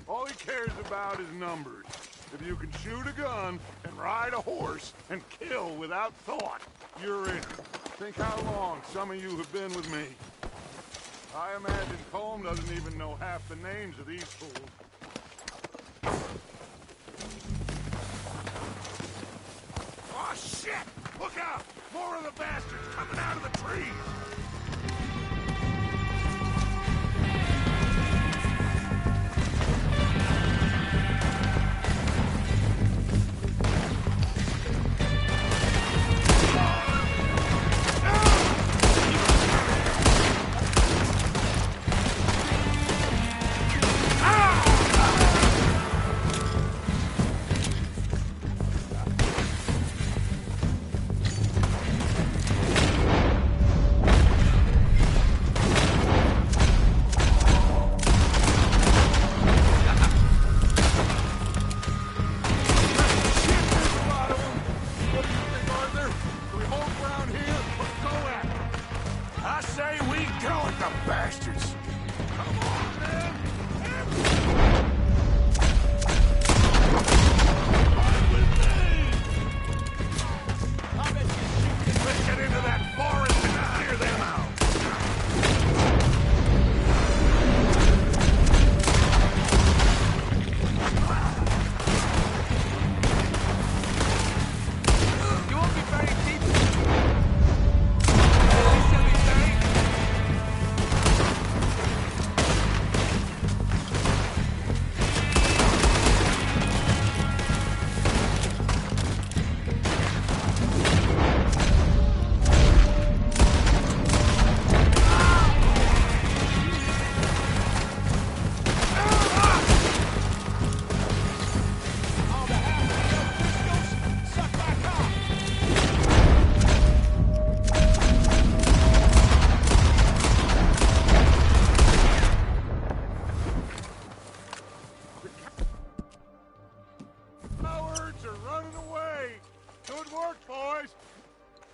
All he cares about is numbers. If you can shoot a gun and ride a horse and kill without thought, you're in. Think how long some of you have been with me. I imagine Colm doesn't even know half the names of these fools. Oh, shit! Look out! More of the bastards coming out of the trees!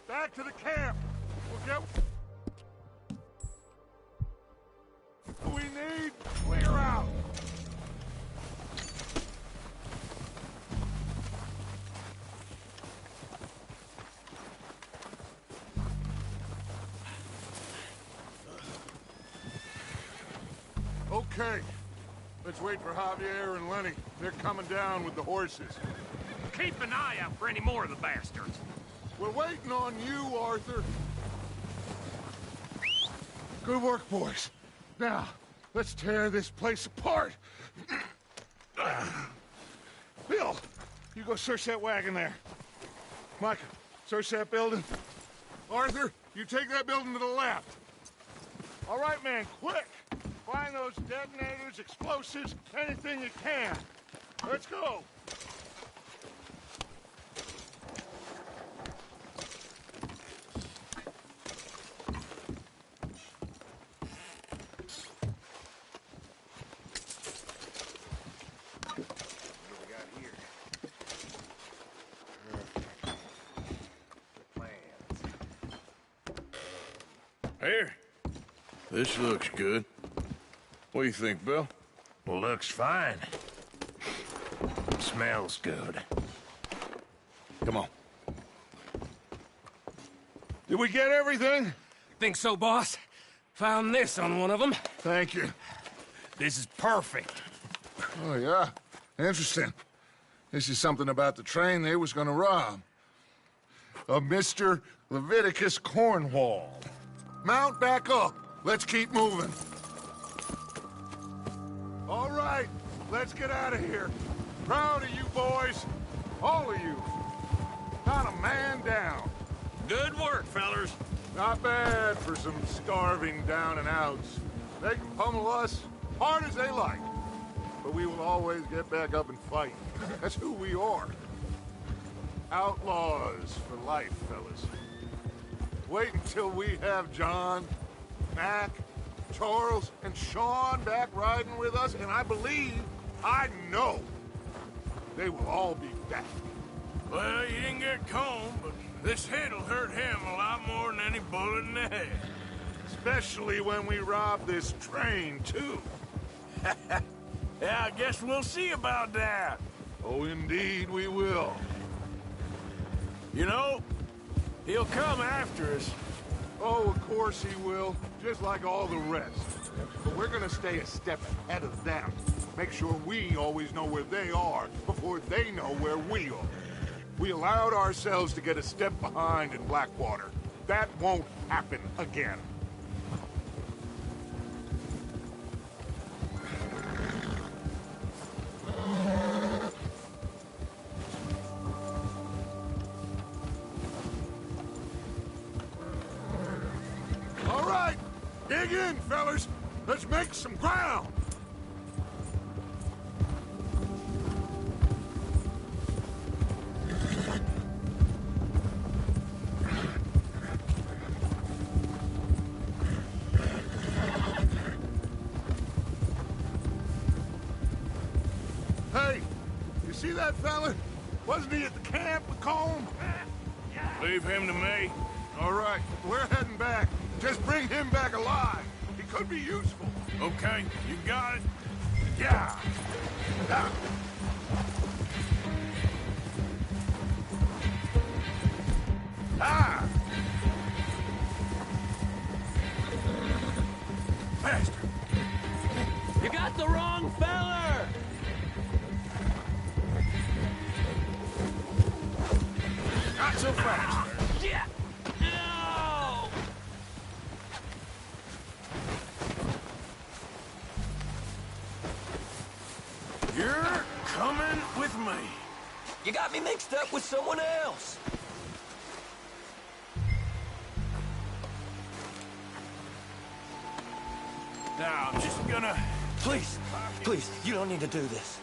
Back to the camp. We'll get what we need. Clear out. Okay. Let's wait for Javier and Lenny. They're coming down with the horses. Keep an eye out for any more of the bastards. We're waiting on you, Arthur. Good work, boys. Now, let's tear this place apart. Bill, you go search that wagon there. Micah, search that building. Arthur, you take that building to the left. All right, man, quick. Find those detonators, explosives, anything you can. Let's go. Here. This looks good. What do you think, Bill? Looks fine. Smells good. Come on. Did we get everything? Think so, boss. Found this on one of them. Thank you. This is perfect. Oh, yeah? Interesting. This is something about the train they was gonna rob. Of Mr. Leviticus Cornwall. Mount back up. Let's keep moving. All right, let's get out of here. Proud of you boys. All of you. Not a man down. Good work, fellers. Not bad for some starving down and outs. They can pummel us hard as they like. But we will always get back up and fight. That's who we are. Outlaws for life, fellas. Wait until we have John, Mac, Charles, and Sean back riding with us, and I believe, I know, they will all be back. Well, you didn't get Colm, but this hit'll hurt him a lot more than any bullet in the head. Especially when we rob this train, too. Yeah, I guess we'll see about that. Oh, indeed we will. You know, he'll come after us. Oh, of course he will, just like all the rest. But we're gonna stay a step ahead of them. Make sure we always know where they are before they know where we are. We allowed ourselves to get a step behind in Blackwater. That won't happen again. All right, dig in, fellas. Let's make some ground. Hey, you see that fella? Wasn't he at the camp with Colm? Leave him to me. All right, we're heading back. Just bring him back alive. He could be useful. Okay, you got it. Yeah. Ah. Ah! Faster. You got the wrong feller! Not so fast. Yeah! No! You're coming with me. You got me mixed up with someone else. Now, I'm just gonna... Please, please, you don't need to do this.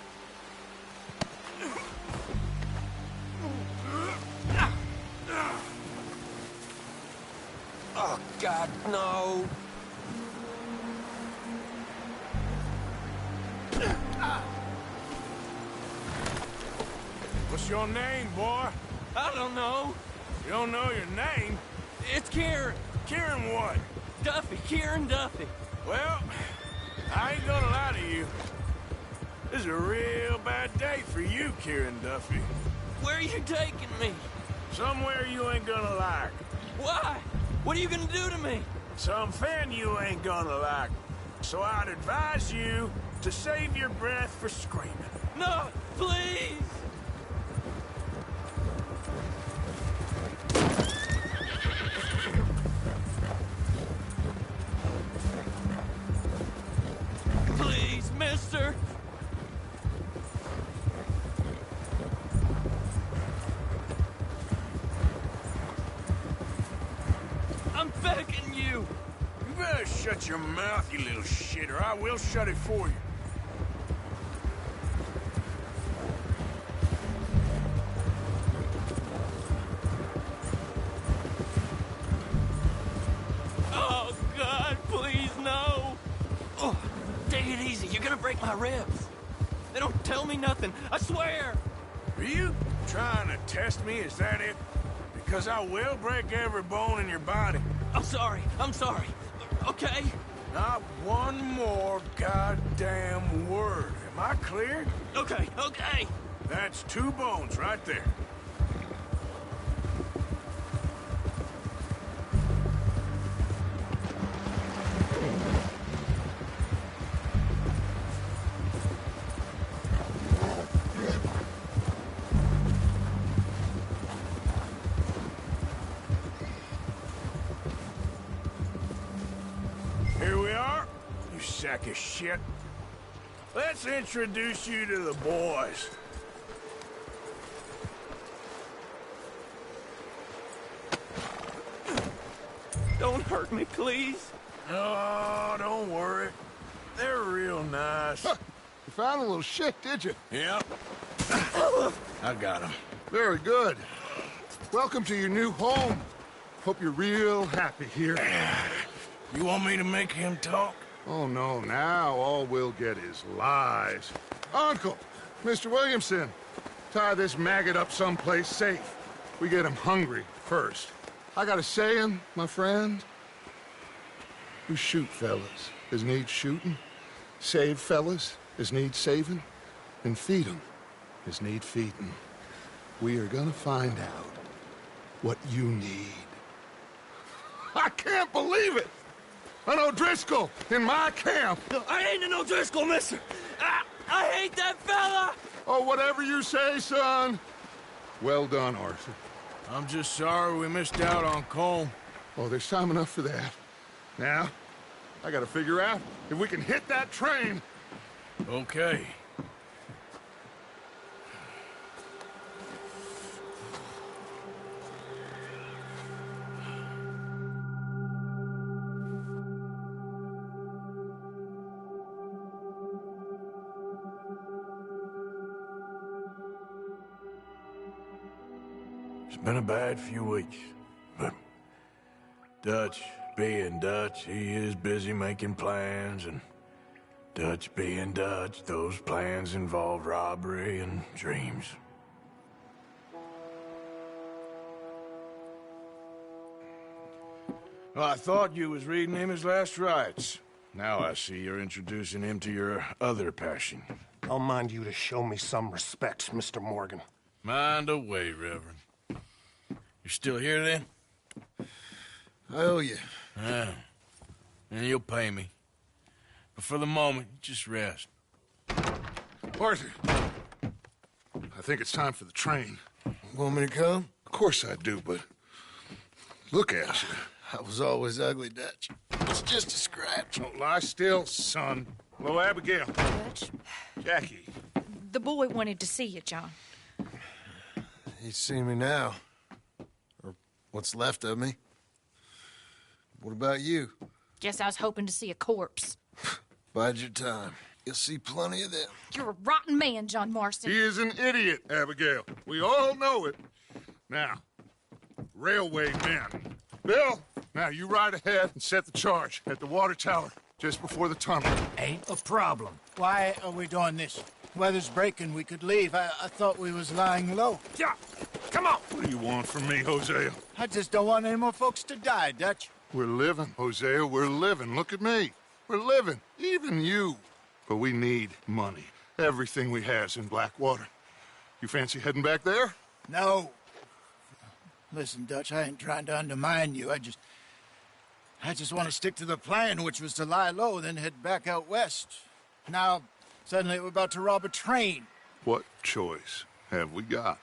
Oh, God, no. What's your name, boy? I don't know. You don't know your name? It's Kieran. Kieran what? Duffy, Kieran Duffy. Well, I ain't gonna lie to you. This is a real bad day for you, Kieran Duffy. Where are you taking me? Somewhere you ain't gonna like. Why? What are you gonna do to me? Something you ain't gonna like. So I'd advise you to save your breath for screaming. No, please! Please, mister! I'm begging you! You better shut your mouth, you little shit, or I will shut it for you. Oh, God, please, no! Oh, take it easy. You're gonna break my ribs. They don't tell me nothing. I swear! Are you trying to test me? Is that it? Because I will break every bone in your body. I'm sorry. I'm sorry. Okay? Not one more goddamn word. Am I clear? Okay, okay. That's 2 bones right there. Here we are, you sack of shit. Let's introduce you to the boys. Don't hurt me, please. Oh, don't worry. They're real nice. Huh. You found a little shit, did you? Yep. I got him. Very good. Welcome to your new home. Hope you're real happy here. You want me to make him talk? Oh, no. Now all we'll get is lies. Uncle, Mr. Williamson, tie this maggot up someplace safe. We get him hungry first. I got a saying, my friend. You shoot fellas as need shooting, Save fellas as need saving, and feed 'em as need feeding. We are gonna find out what you need. I can't believe it! An O'Driscoll in my camp! I ain't an O'Driscoll, mister! I hate that fella! Oh, whatever you say, son. Well done, Arthur. I'm just sorry we missed out on Colm. Oh, there's time enough for that. Now, I gotta figure out if we can hit that train. Okay. It's been a bad few weeks, but Dutch being Dutch, he is busy making plans, and Dutch being Dutch, those plans involve robbery and dreams. Well, I thought you was reading him his last rites. Now I see you're introducing him to your other passion. I'll mind you to show me some respect, Mr. Morgan. Mind away, Reverend. You still here, then? I owe you. Yeah. And you'll pay me. But for the moment, just rest. Arthur, I think it's time for the train. Want me to come? Of course I do, but look at you. I was always ugly, Dutch. It's just a scratch. Don't lie still, son. Hello, Abigail. Dutch, Jackie. the boy wanted to see you, John. He's seen me now. Or what's left of me. What about you? Guess I was hoping to see a corpse. Bide your time. You'll see plenty of them. You're a rotten man, John Marston. He is an idiot, Abigail. We all know it. Now, railway men. Bill, now you ride ahead and set the charge at the water tower just before the tunnel. Ain't a problem. Why are we doing this? Weather's breaking. We could leave. I thought we was lying low. Yeah, come on. What do you want from me, Hosea? I just don't want any more folks to die, Dutch. We're living, Hosea. We're living. Look at me. We're living. Even you. But we need money. Everything we has in Blackwater. You fancy heading back there? No. Listen, Dutch, I ain't trying to undermine you. I just want to stick to the plan, which was to lie low, then head back out west. Now, suddenly we're about to rob a train. What choice have we got?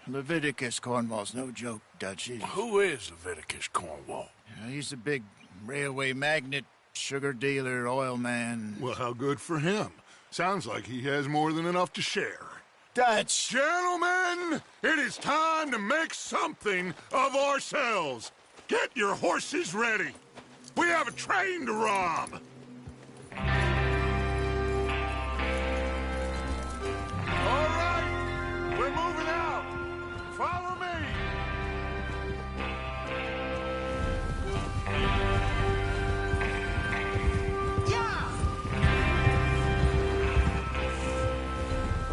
Leviticus Cornwall's no joke, Dutch. Who is Leviticus Cornwall? He's a big railway magnate, sugar dealer, oil man. Well, how good for him. Sounds like he has more than enough to share. Dutch! Gentlemen, it is time to make something of ourselves. Get your horses ready. We have a train to rob. All right, we're moving out. Follow me.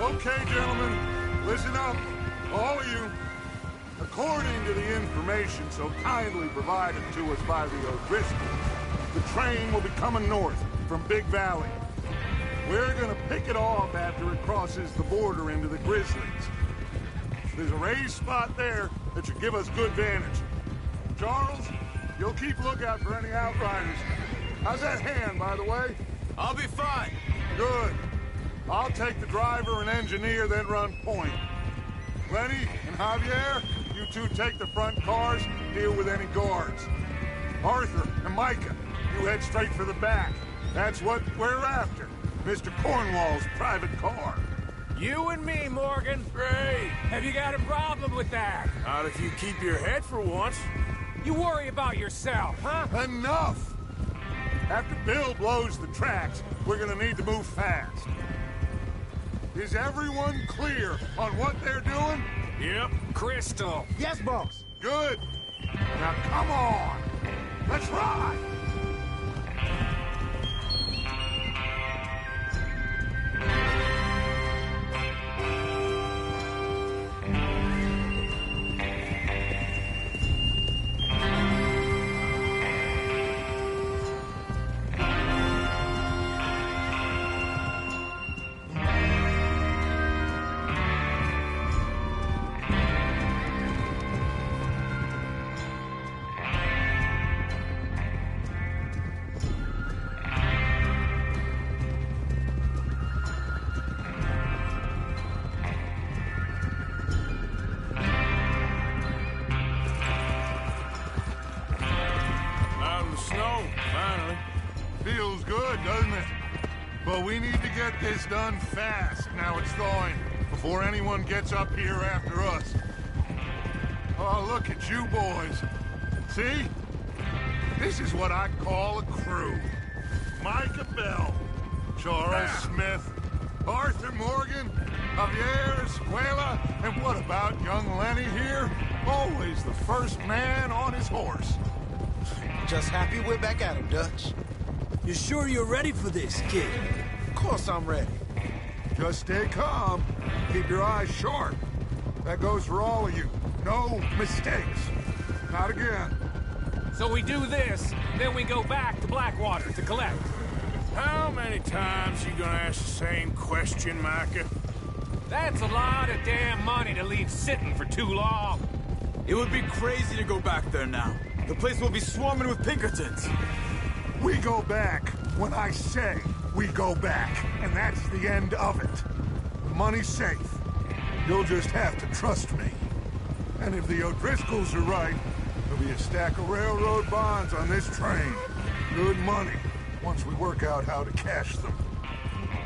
Okay, gentlemen, listen up, all of you. According to the information so kindly provided to us by the O'Driscolls, the train will be coming north from Big Valley. We're gonna pick it off after it crosses the border into the Grizzlies. There's a raised spot there that should give us good vantage. Charles, you'll keep lookout for any outriders. How's that hand, by the way? I'll be fine. Good. I'll take the driver and engineer, then run point. Lenny and Javier, you two take the front cars, deal with any guards. Arthur and Micah, you head straight for the back. That's what we're after. Mr. Cornwall's private car. You and me, Morgan. Great. Have you got a problem with that? Not if you keep your head for once. You worry about yourself, huh? Enough! After Bill blows the tracks, we're gonna need to move fast. Is everyone clear on what they're doing? Yep, crystal. Yes, boss. Good. Now come on. Let's ride. But we need to get this done fast. Now it's thawing, before anyone gets up here after us. Oh, look at you boys. See? This is what I call a crew. Micah Bell, Charles Smith, Arthur Morgan, Javier Escuela, and what about young Lenny here? Always the first man on his horse. Just happy we're back at him, Dutch. You sure you're ready for this, kid? Of course I'm ready. Just stay calm. Keep your eyes sharp. That goes for all of you. No mistakes. Not again. So we do this, then we go back to Blackwater to collect. How many times you gonna ask the same question, Micah? That's a lot of damn money to leave sitting for too long. It would be crazy to go back there now. The place will be swarming with Pinkertons. We go back when I say we go back, and that's the end of it. The money's safe. You'll just have to trust me. And if the O'Driscolls are right, there'll be a stack of railroad bonds on this train. Good money, once we work out how to cash them.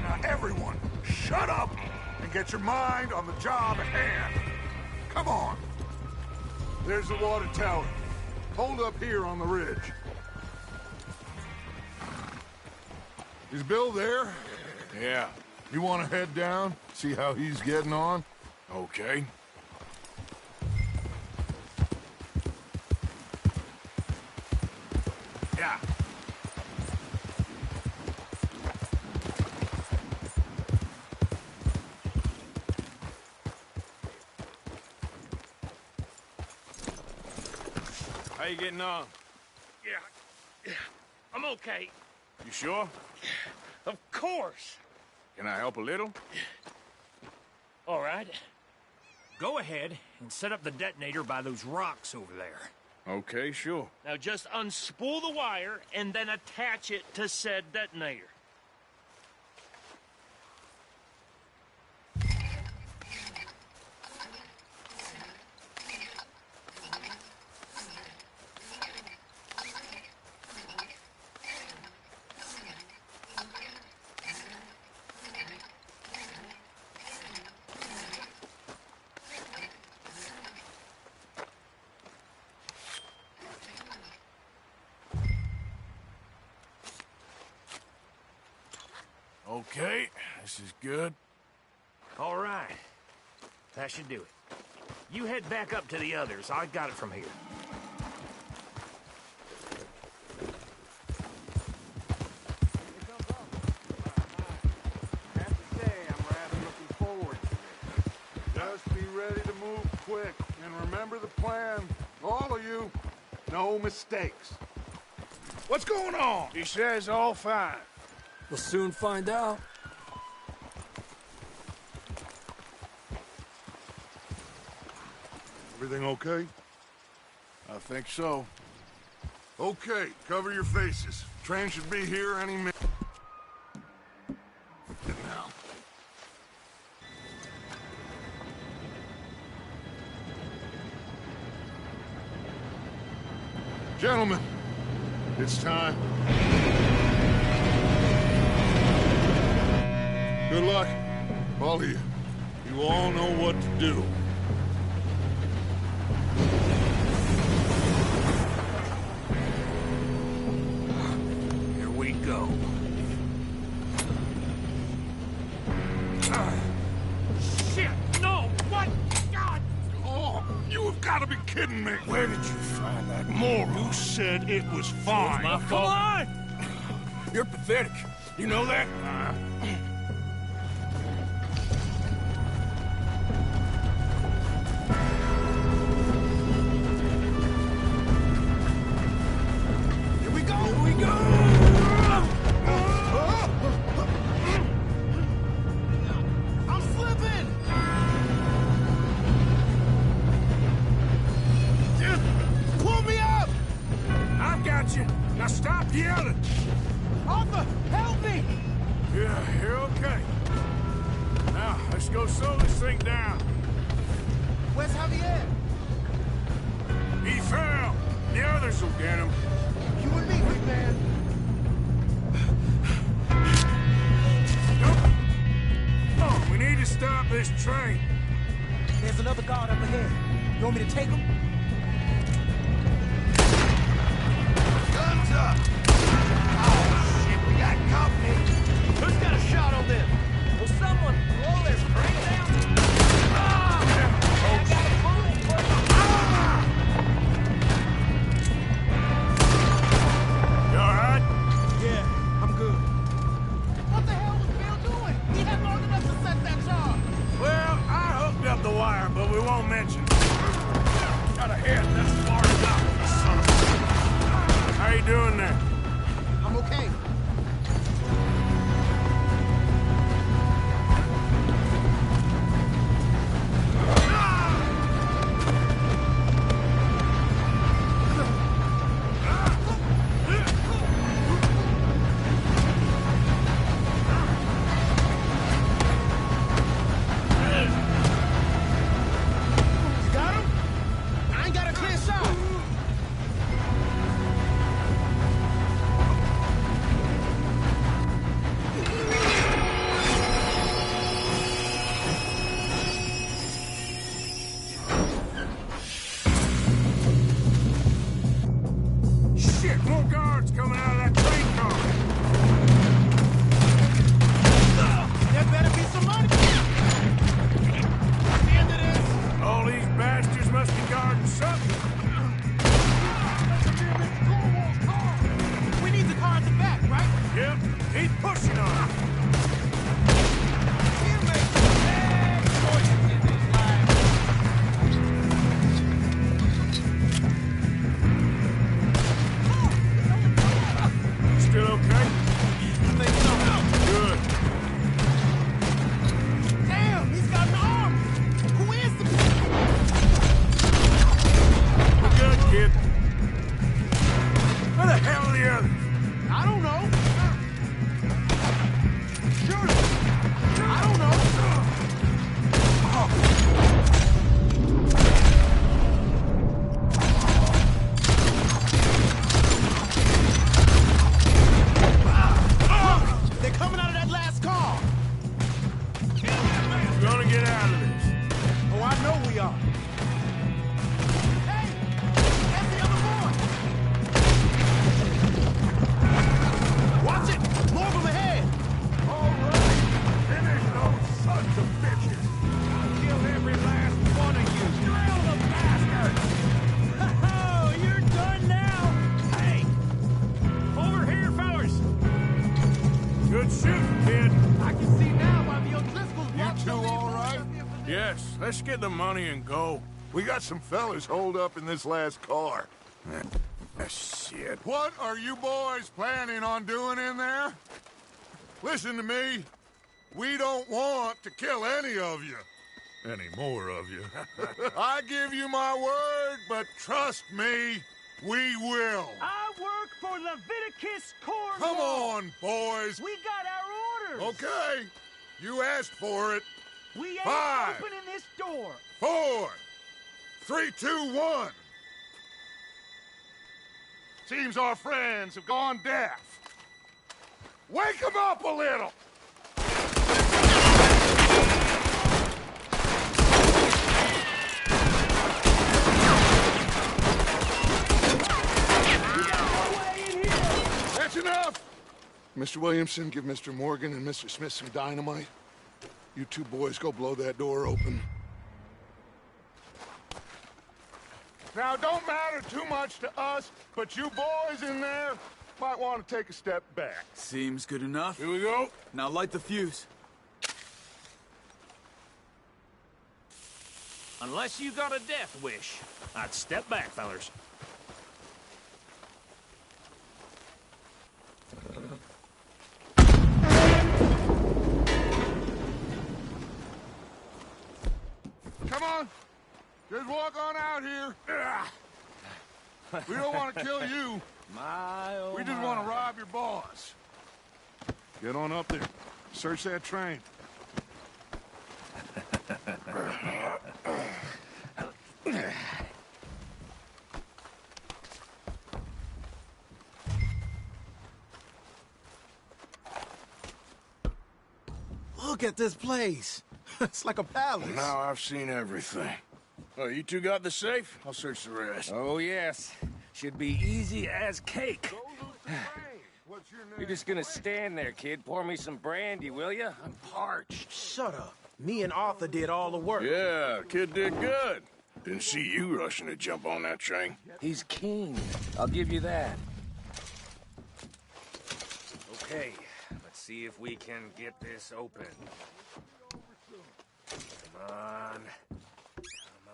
Now everyone, shut up and get your mind on the job at hand. Come on. There's the water tower. Hold up here on the ridge. Is Bill there? Yeah. You want to head down, see how he's getting on? Okay. Yeah. How you getting on? Yeah. I'm okay. You sure? Of course. Can I help a little? All right. Go ahead and set up the detonator by those rocks over there. Okay, sure. Now just unspool the wire and then attach it to said detonator. Okay, this is good. All right. That should do it. You head back up to the others. I got it from here. I have to say, I'm rather looking forward to it. Just be ready to move quick, and remember the plan. All of you, no mistakes. What's going on? He says all fine. We'll soon find out. Everything okay? I think so. Okay, cover your faces. Train should be here any minute. Now. Gentlemen, it's time. Good luck, all of you. You all know what to do. Here we go. Shit! No! What? God! Oh, you have got to be kidding me. Where did you find that moron? You said it was fine. My fault. Come on! You're pathetic. You know that? Here we go! Here we go! I'm slipping! Just pull me up! I got you. Now stop yelling. Arthur, help me! Yeah, you're okay. Now, let's go slow this thing down. Where's Javier? He fell. The others will get him. You and me, big man. stop this train. There's another guard up ahead. You want me to take him? Guns up! Oh, shit, we got company. Who's got a shot on them? Will someone blow their brain out? I got a bullet for you. You alright? Yeah, I'm good. What the hell was Bill doing? He had long enough to set that charge. Well, I hooked up the wire, but we won't mention it. Got a head that's far enough, son of a... How you doing there? I'm okay. Got him? I ain't got a clear shot. Shit, more guards coming out of that train car. There better be some money. At the end of this. All these bastards must be guarding something. Cornwall's car. We need the car at the back, right? Yep, he's pushing on it. He'll make some bad choices in his life. Still okay? I think so. Good. Damn, he's got an arm. Who is the... We're good, kid. Where the hell are the others? I don't know. Shoot him. I don't know. Look, they're coming out of that last car. We're gonna get out of this. Oh, I know we are. Hey, that's the other boy. Watch it. More of them ahead. All right. Finish those sons of bitches. I'll kill every last one of you. Drill the bastards. Oh, you're done now. Hey! Over here, fellas. Good shooting, kid. I can see now why the O'Driscolls You two all right? Yes, let's get the money and go. We got some fellas holed up in this last car. Shit. What are you boys planning on doing in there? Listen to me. We don't want to kill any of you. Any more of you. I give you my word, but trust me, we will. I work for Leviticus Cornwall. Come on, boys. We got our orders. Okay. You asked for it. We ain't 5, opening this door. 4, 3, 2, 1. Seems our friends have gone deaf. Wake them up a little. That's enough. Mr. Williamson, give Mr. Morgan and Mr. Smith some dynamite. You two boys go blow that door open. Now, don't matter too much to us, but you boys in there might want to take a step back. Seems good enough. Here we go. Now light the fuse. Unless you got a death wish, I'd step back, fellers. Come on. Just walk on out here. We don't want to kill you. We just want to rob your boss. Get on up there. Search that train. Look at this place. It's like a palace. Well, now I've seen everything. Oh, you two got the safe? I'll search the rest. Oh, yes. Should be easy as cake. You're just gonna stand there, kid. Pour me some brandy, will you? I'm parched. Shut up. Me and Arthur did all the work. Yeah, kid did good. Didn't see you rushing to jump on that train. He's keen. I'll give you that. Okay, let's see if we can get this open. Come on.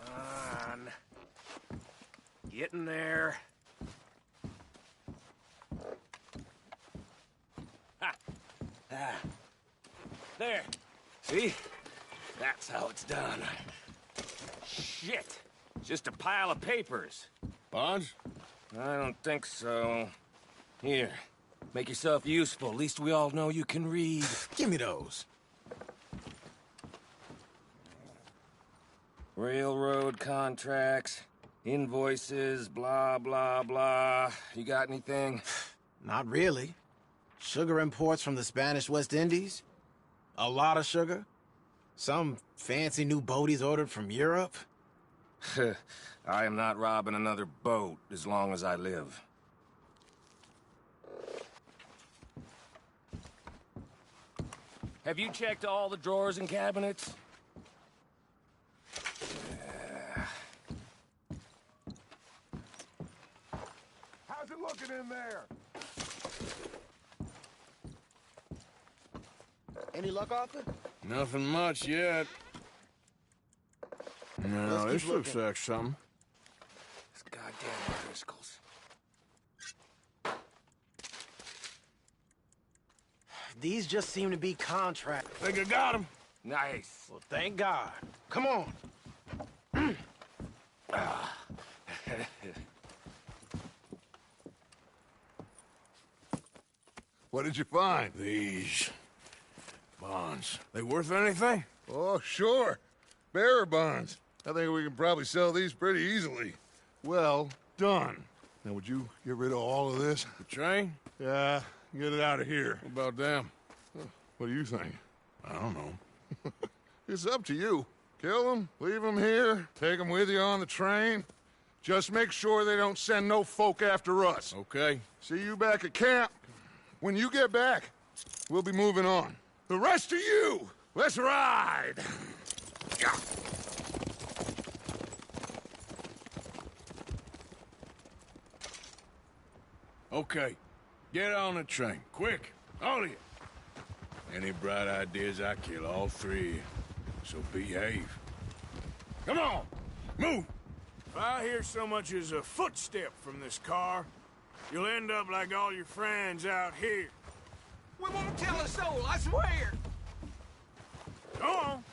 Come on. Get in there. Ha! Ah. There. See? That's how it's done. Shit. Just a pile of papers. Bonds? I don't think so. Here. Make yourself useful. At least we all know you can read. Give me those. Railroad contracts, invoices, blah, blah, blah. You got anything? Not really. Sugar imports from the Spanish West Indies. A lot of sugar. Some fancy new boat he's ordered from Europe. I am not robbing another boat as long as I live. Have you checked all the drawers and cabinets? How's it looking in there? Any luck, Arthur? Nothing much yet. No, this looks like something. This goddamn Driscolls. These just seem to be contracts. Think I got him. Nice. Well, thank God. Come on. What did you find? These bonds. They worth anything? Oh, sure. Bearer bonds. I think we can probably sell these pretty easily. Well done. Now, would you get rid of all of this? The train? Yeah, get it out of here. What about them? What do you think? I don't know. It's up to you. Kill them, leave them here, take them with you on the train. Just make sure they don't send no folk after us. Okay. See you back at camp. When you get back, we'll be moving on. The rest of you, let's ride! Yeah. Okay. Get on the train. Quick. All of you. Any bright ideas, I kill all three of you. So behave. Come on! Move! If I hear so much as a footstep from this car, you'll end up like all your friends out here. We won't tell a soul, I swear. Go on.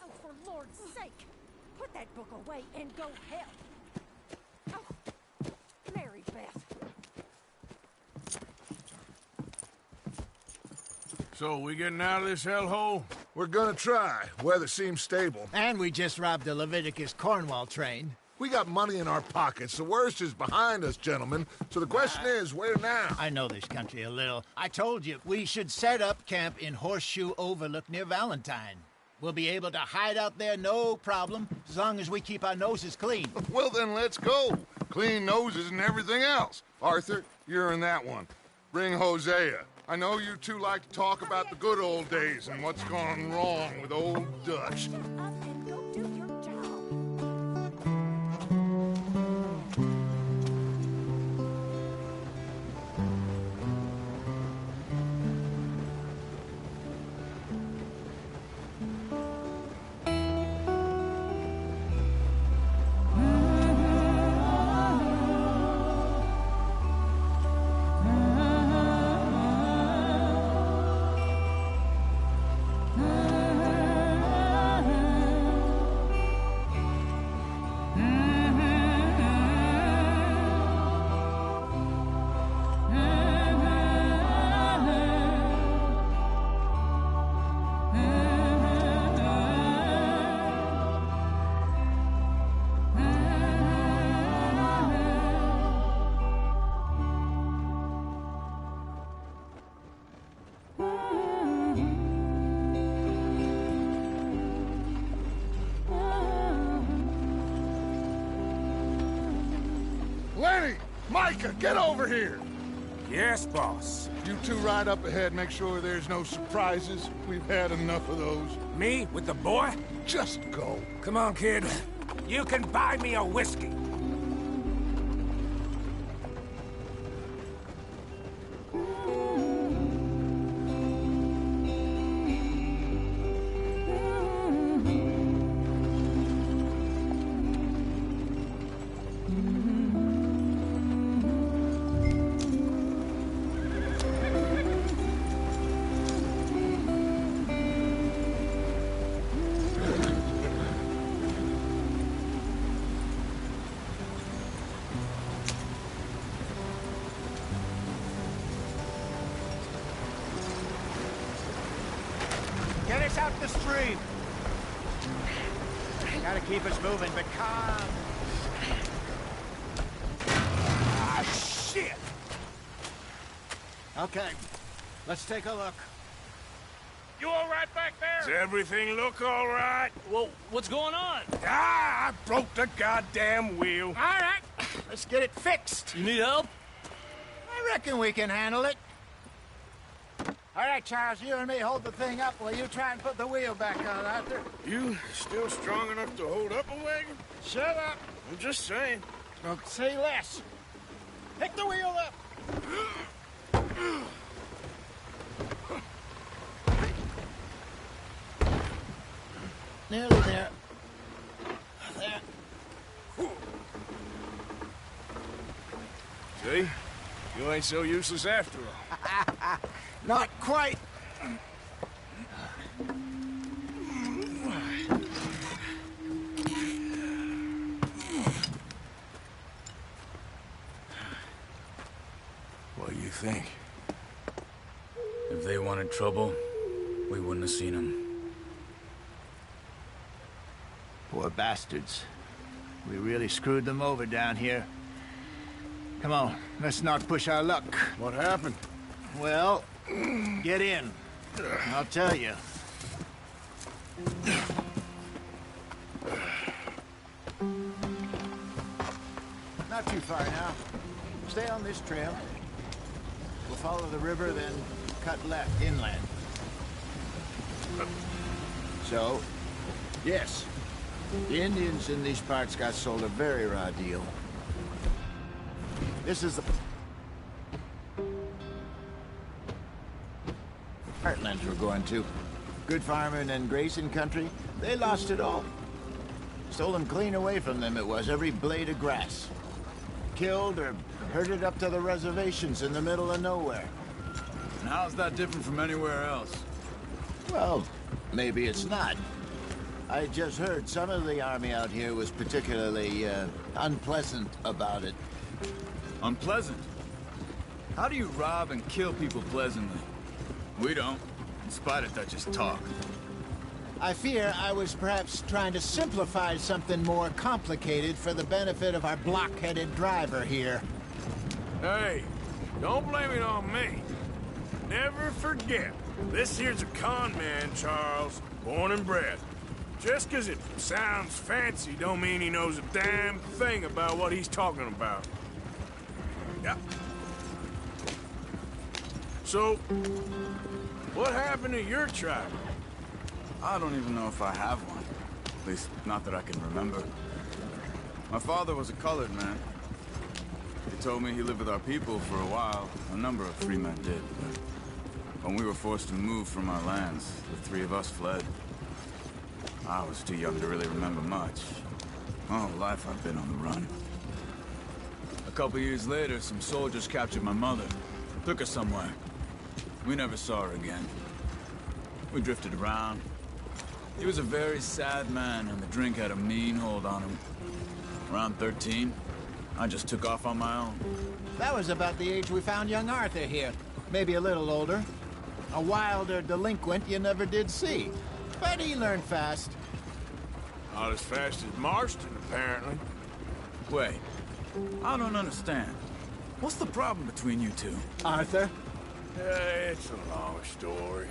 Oh, for Lord's sake, put that book away and go help. Oh, Mary Beth. So, we getting out of this hellhole? We're gonna try. Weather seems stable. And we just robbed the Leviticus Cornwall train. We got money in our pockets. The worst is behind us, gentlemen. So the question is, where now? I know this country a little. I told you, we should set up camp in Horseshoe Overlook near Valentine. We'll be able to hide out there, no problem, as long as we keep our noses clean. Well, then let's go. Clean noses and everything else. Arthur, you're in that one. Bring Hosea. I know you two like to talk about the good old days and what's gone wrong with old Dutch. Lenny! Micah, get over here! Yes, boss. You two ride up ahead, make sure there's no surprises. We've had enough of those. Me with the boy? Just go. Come on, kid. You can buy me a whiskey. Get us out the stream. Gotta keep us moving, but calm. Ah, shit! Okay, let's take a look. You all right back there? Does everything look all right? Well, what's going on? Ah, I broke the goddamn wheel. All right, let's get it fixed. You need help? I reckon we can handle it. All right, Charles, you and me hold the thing up while you try and put the wheel back on, Arthur. You still strong enough to hold up a wagon? Shut up. I'm just saying. Don't say less. Pick the wheel up. Nearly there. There. See? You ain't so useless after all. Not quite. What do you think? If they wanted trouble, we wouldn't have seen them. Poor bastards. We really screwed them over down here. Come on, let's not push our luck. What happened? Well, get in. I'll tell you. Not too far now. Stay on this trail. We'll follow the river, then cut left inland. So, yes, the Indians in these parts got sold a very raw deal. This is the heartlands we're going to. Good farming and grazing country, they lost it all. Stolen clean away from them it was, every blade of grass. Killed or herded up to the reservations in the middle of nowhere. And how's that different from anywhere else? Well, maybe it's not. I just heard some of the army out here was particularly unpleasant about it. Unpleasant? How do you rob and kill people pleasantly? We don't, in spite of Dutch's talk. I fear I was perhaps trying to simplify something more complicated for the benefit of our block-headed driver here. Hey, don't blame it on me. Never forget, this here's a con man, Charles, born and bred. Just 'cause it sounds fancy don't mean he knows a damn thing about what he's talking about. Yeah. So, what happened to your tribe? I don't even know if I have one. At least, not that I can remember. My father was a colored man. He told me he lived with our people for a while. A number of free men did, but when we were forced to move from our lands, the three of us fled. I was too young to really remember much. My whole life I've been on the run. A couple years later, some soldiers captured my mother. Took her somewhere. We never saw her again. We drifted around. He was a very sad man, and the drink had a mean hold on him. Around 13, I just took off on my own. That was about the age we found young Arthur here. Maybe a little older. A wilder delinquent you never did see. But he learned fast. Not as fast as Marston, apparently. Wait, I don't understand. What's the problem between you two? Arthur? It's a long story.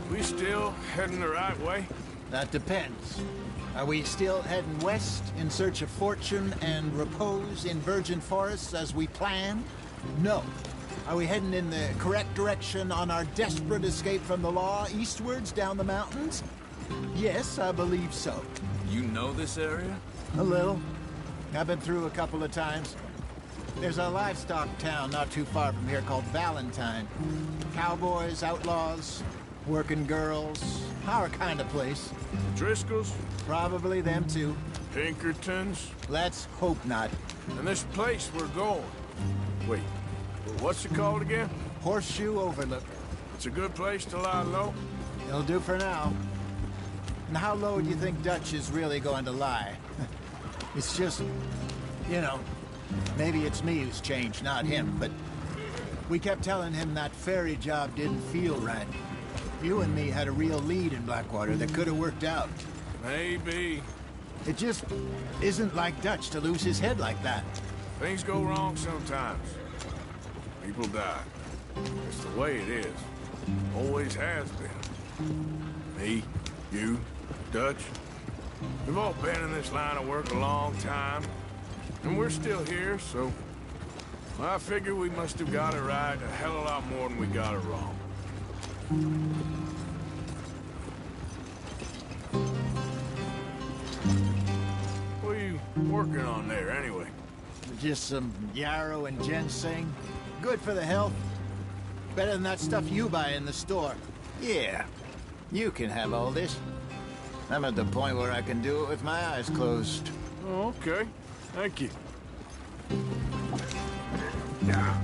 We still heading the right way? That depends. Are we still heading west in search of fortune and repose in virgin forests as we planned? No. Are we heading in the correct direction on our desperate escape from the law eastwards down the mountains? Yes, I believe so. You know this area? A little. I've been through a couple of times. There's a livestock town not too far from here called Valentine. Cowboys, outlaws, working girls, our kind of place. Driscolls? Probably them too. Pinkertons? Let's hope not. And this place we're going. Wait, what's it called again? Horseshoe Overlook. It's a good place to lie low? It'll do for now. And how low do you think Dutch is really going to lie? It's just, you know, maybe it's me who's changed, not him, but we kept telling him that ferry job didn't feel right. You and me had a real lead in Blackwater that could have worked out. Maybe. It just isn't like Dutch to lose his head like that. Things go wrong sometimes. People die. It's the way it is. Always has been. Me, you, Dutch. We've all been in this line of work a long time. And we're still here, so I figure we must have got it right a hell of a lot more than we got it wrong. What are you working on there, anyway? Just some yarrow and ginseng. Good for the health. Better than that stuff you buy in the store. Yeah, you can have all this. I'm at the point where I can do it with my eyes closed. Oh, okay. Thank you. Yeah.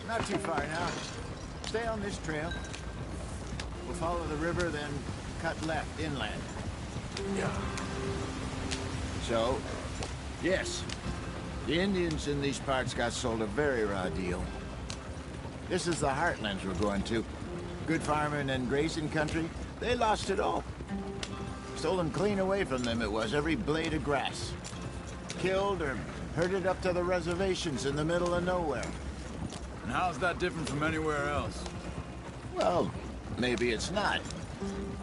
Not too far now. Stay on this trail. We'll follow the river, then cut left inland. Yeah. So, yes, the Indians in these parts got sold a very raw deal. This is the heartlands we're going to. Good farming and grazing country, they lost it all. Stolen clean away from them it was, every blade of grass. Killed or herded up to the reservations in the middle of nowhere. And how's that different from anywhere else? Well, maybe it's not.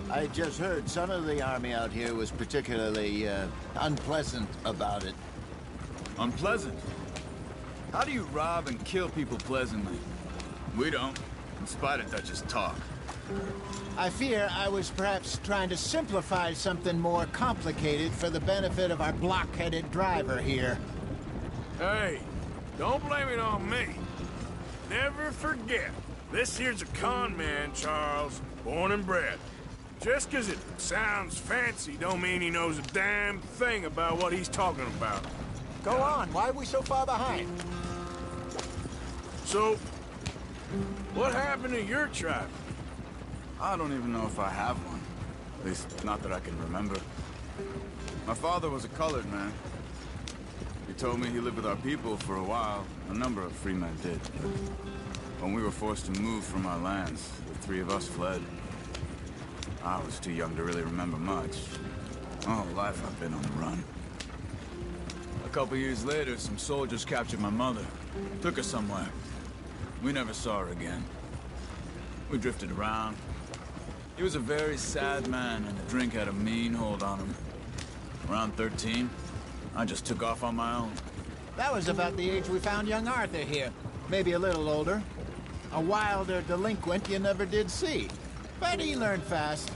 I just heard some of the army out here was particularly, unpleasant about it. Unpleasant? How do you rob and kill people pleasantly? We don't, in spite of Dutch's talk. I fear I was perhaps trying to simplify something more complicated for the benefit of our block-headed driver here. Hey, don't blame it on me. Never forget, this here's a con man, Charles, born and bred. Just 'cause it sounds fancy don't mean he knows a damn thing about what he's talking about. Go on, why are we so far behind? So, what happened to your tribe? I don't even know if I have one. At least, not that I can remember. My father was a colored man. He told me he lived with our people for a while. A number of free men did. When we were forced to move from our lands, the three of us fled. I was too young to really remember much. My whole life I've been on the run. A couple years later, some soldiers captured my mother. Took her somewhere. We never saw her again. We drifted around. He was a very sad man, and the drink had a mean hold on him. Around 13, I just took off on my own. That was about the age we found young Arthur here. Maybe a little older. A wilder delinquent you never did see. But he learned fast.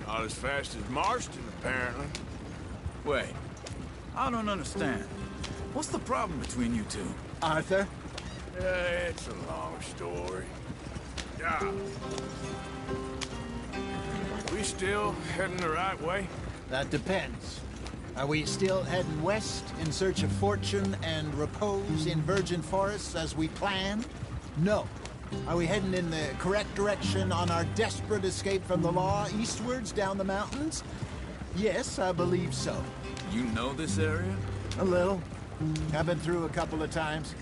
Not as fast as Marston, apparently. Wait, I don't understand. What's the problem between you two? Arthur? It's a long story. Yeah. We still heading the right way? That depends. Are we still heading west in search of fortune and repose in virgin forests as we planned? No. Are we heading in the correct direction on our desperate escape from the law eastwards down the mountains? Yes, I believe so. You know this area? A little. I've been through a couple of times.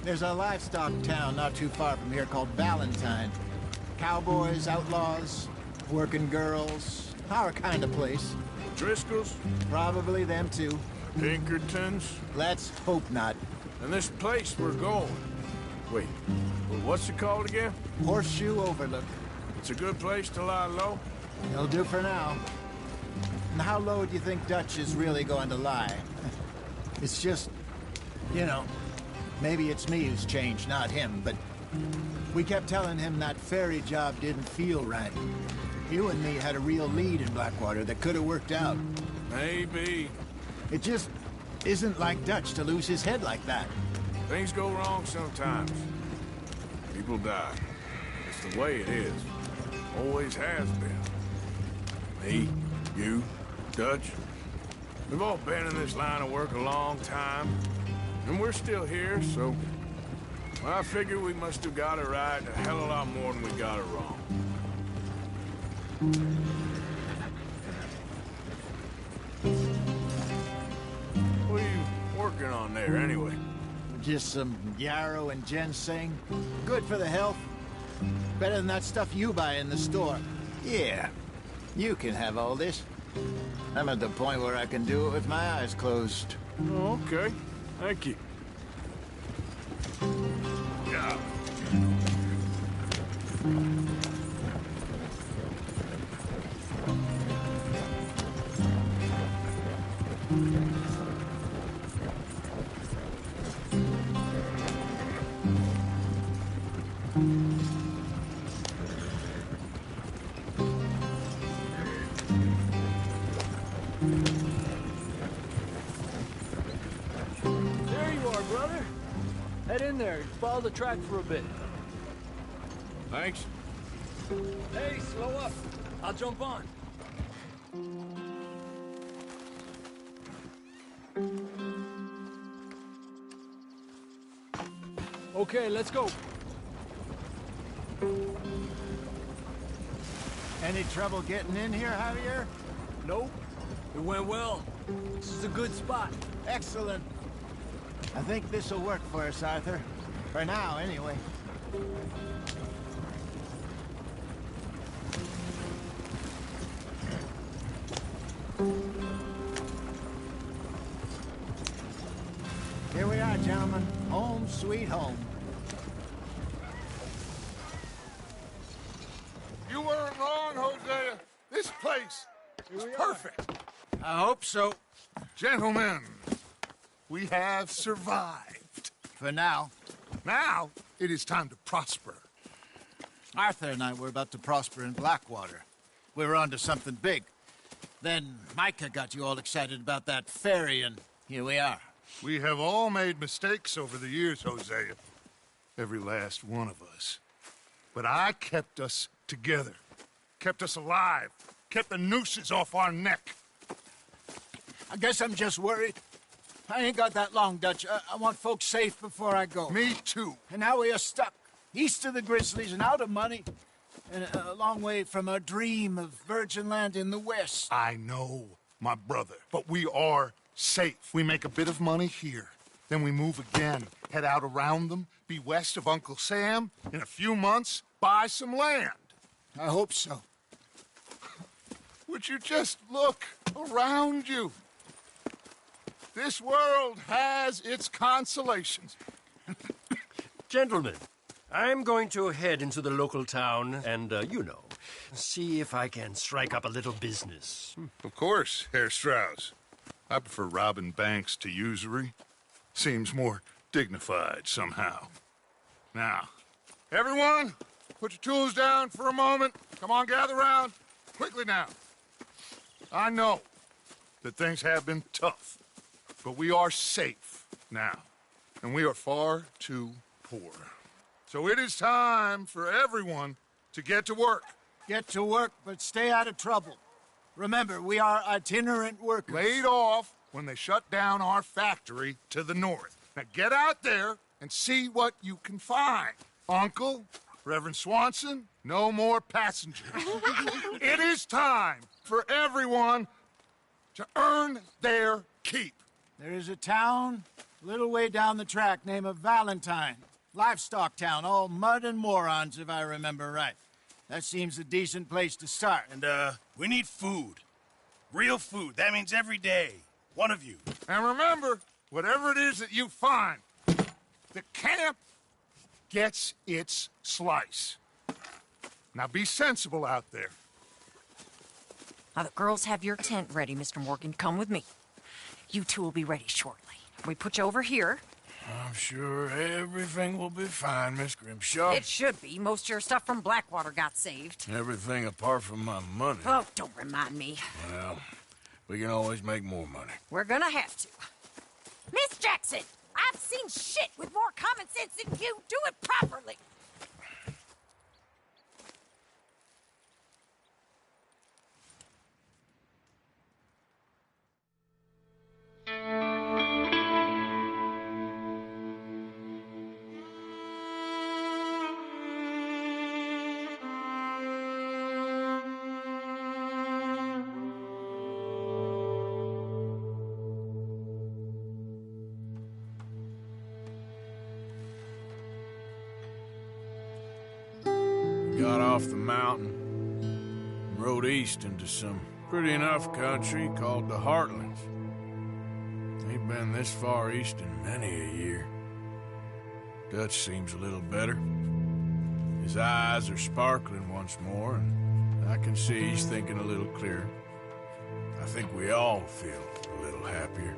There's a livestock town not too far from here called Valentine. Cowboys, outlaws, working girls, our kind of place. Driscolls? Probably them too. Pinkertons? Let's hope not. And this place we're going. Wait, what's it called again? Horseshoe Overlook. It's a good place to lie low? It'll do for now. And how low do you think Dutch is really going to lie? It's just, you know, maybe it's me who's changed, not him, but we kept telling him that ferry job didn't feel right. You and me had a real lead in Blackwater that could have worked out. Maybe. It just isn't like Dutch to lose his head like that. Things go wrong sometimes. People die. It's the way it is. Always has been. Me, you, Dutch. We've all been in this line of work a long time. And we're still here, so... well, I figure we must have got it right a hell of a lot more than we got it wrong. What are you working on there, anyway? Just some yarrow and ginseng. Good for the health. Better than that stuff you buy in the store. Yeah, you can have all this. I'm at the point where I can do it with my eyes closed. Oh, okay. Thank you. Yeah. There you are, brother. Head in there. Follow the track for a bit. Thanks. Hey, slow up. I'll jump on. Okay, let's go. Any trouble getting in here, Javier? Nope. It went well. This is a good spot. Excellent. I think this'll work for us, Arthur. For now, anyway. Here we are, gentlemen. Home sweet home. You weren't wrong, Hosea. This place is perfect. I hope so. Gentlemen, we have survived. For now. Now, it is time to prosper. Arthur and I were about to prosper in Blackwater. We were onto something big. Then Micah got you all excited about that ferry, and here we are. We have all made mistakes over the years, Hosea. Every last one of us. But I kept us together. Kept us alive. Kept the nooses off our neck. I guess I'm just worried. I ain't got that long, Dutch. I want folks safe before I go. Me too. And now we are stuck east of the Grizzlies and out of money and a long way from our dream of virgin land in the west. I know, my brother, but we are safe. We make a bit of money here. Then we move again, head out around them, be west of Uncle Sam. In a few months, buy some land. I hope so. Would you just look around you? This world has its consolations. Gentlemen, I'm going to head into the local town and, see if I can strike up a little business. Of course, Herr Strauss. I prefer robbing banks to usury. Seems more dignified somehow. Now, everyone, put your tools down for a moment. Come on, gather round. Quickly now. I know that things have been tough, but we are safe now, and we are far too poor. So it is time for everyone to get to work. Get to work, but stay out of trouble. Remember, we are itinerant workers. Laid off when they shut down our factory to the north. Now get out there and see what you can find. Uncle, Reverend Swanson, no more passengers. It is time for everyone to earn their keep. There is a town a little way down the track named Valentine. Livestock town, all mud and morons, if I remember right. That seems a decent place to start. And, we need food. Real food. That means every day. One of you. And remember, whatever it is that you find, the camp gets its slice. Now be sensible out there. Now, the girls have your tent ready, Mr. Morgan. Come with me. You two will be ready shortly. We put you over here. I'm sure everything will be fine, Miss Grimshaw. It should be. Most of your stuff from Blackwater got saved. Everything apart from my money. Oh, don't remind me. Well, we can always make more money. We're gonna have to. Miss Jackson, I've seen shit with more common sense than you. Do it properly. Got off the mountain and rode east into some pretty enough country called the Heartlands. Ain't been this far east in many a year. Dutch seems a little better. His eyes are sparkling once more, and I can see he's thinking a little clearer. I think we all feel a little happier,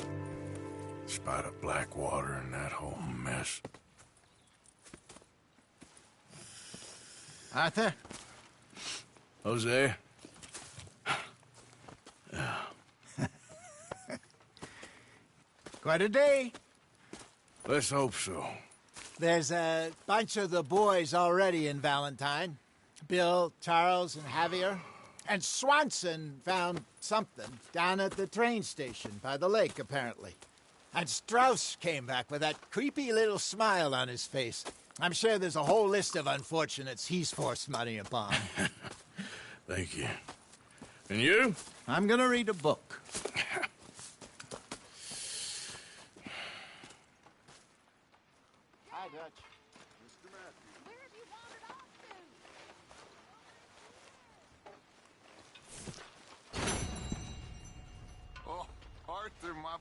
in spite of Blackwater and that whole mess. Arthur? Jose? Quite a day. Let's hope so. There's a bunch of the boys already in Valentine. Bill, Charles, and Javier. And Swanson found something down at the train station by the lake, apparently. And Strauss came back with that creepy little smile on his face. I'm sure there's a whole list of unfortunates he's forced money upon. Thank you. And you? I'm gonna read a book. Hi, Dutch. Where have you wandered off to? Oh, Arthur, my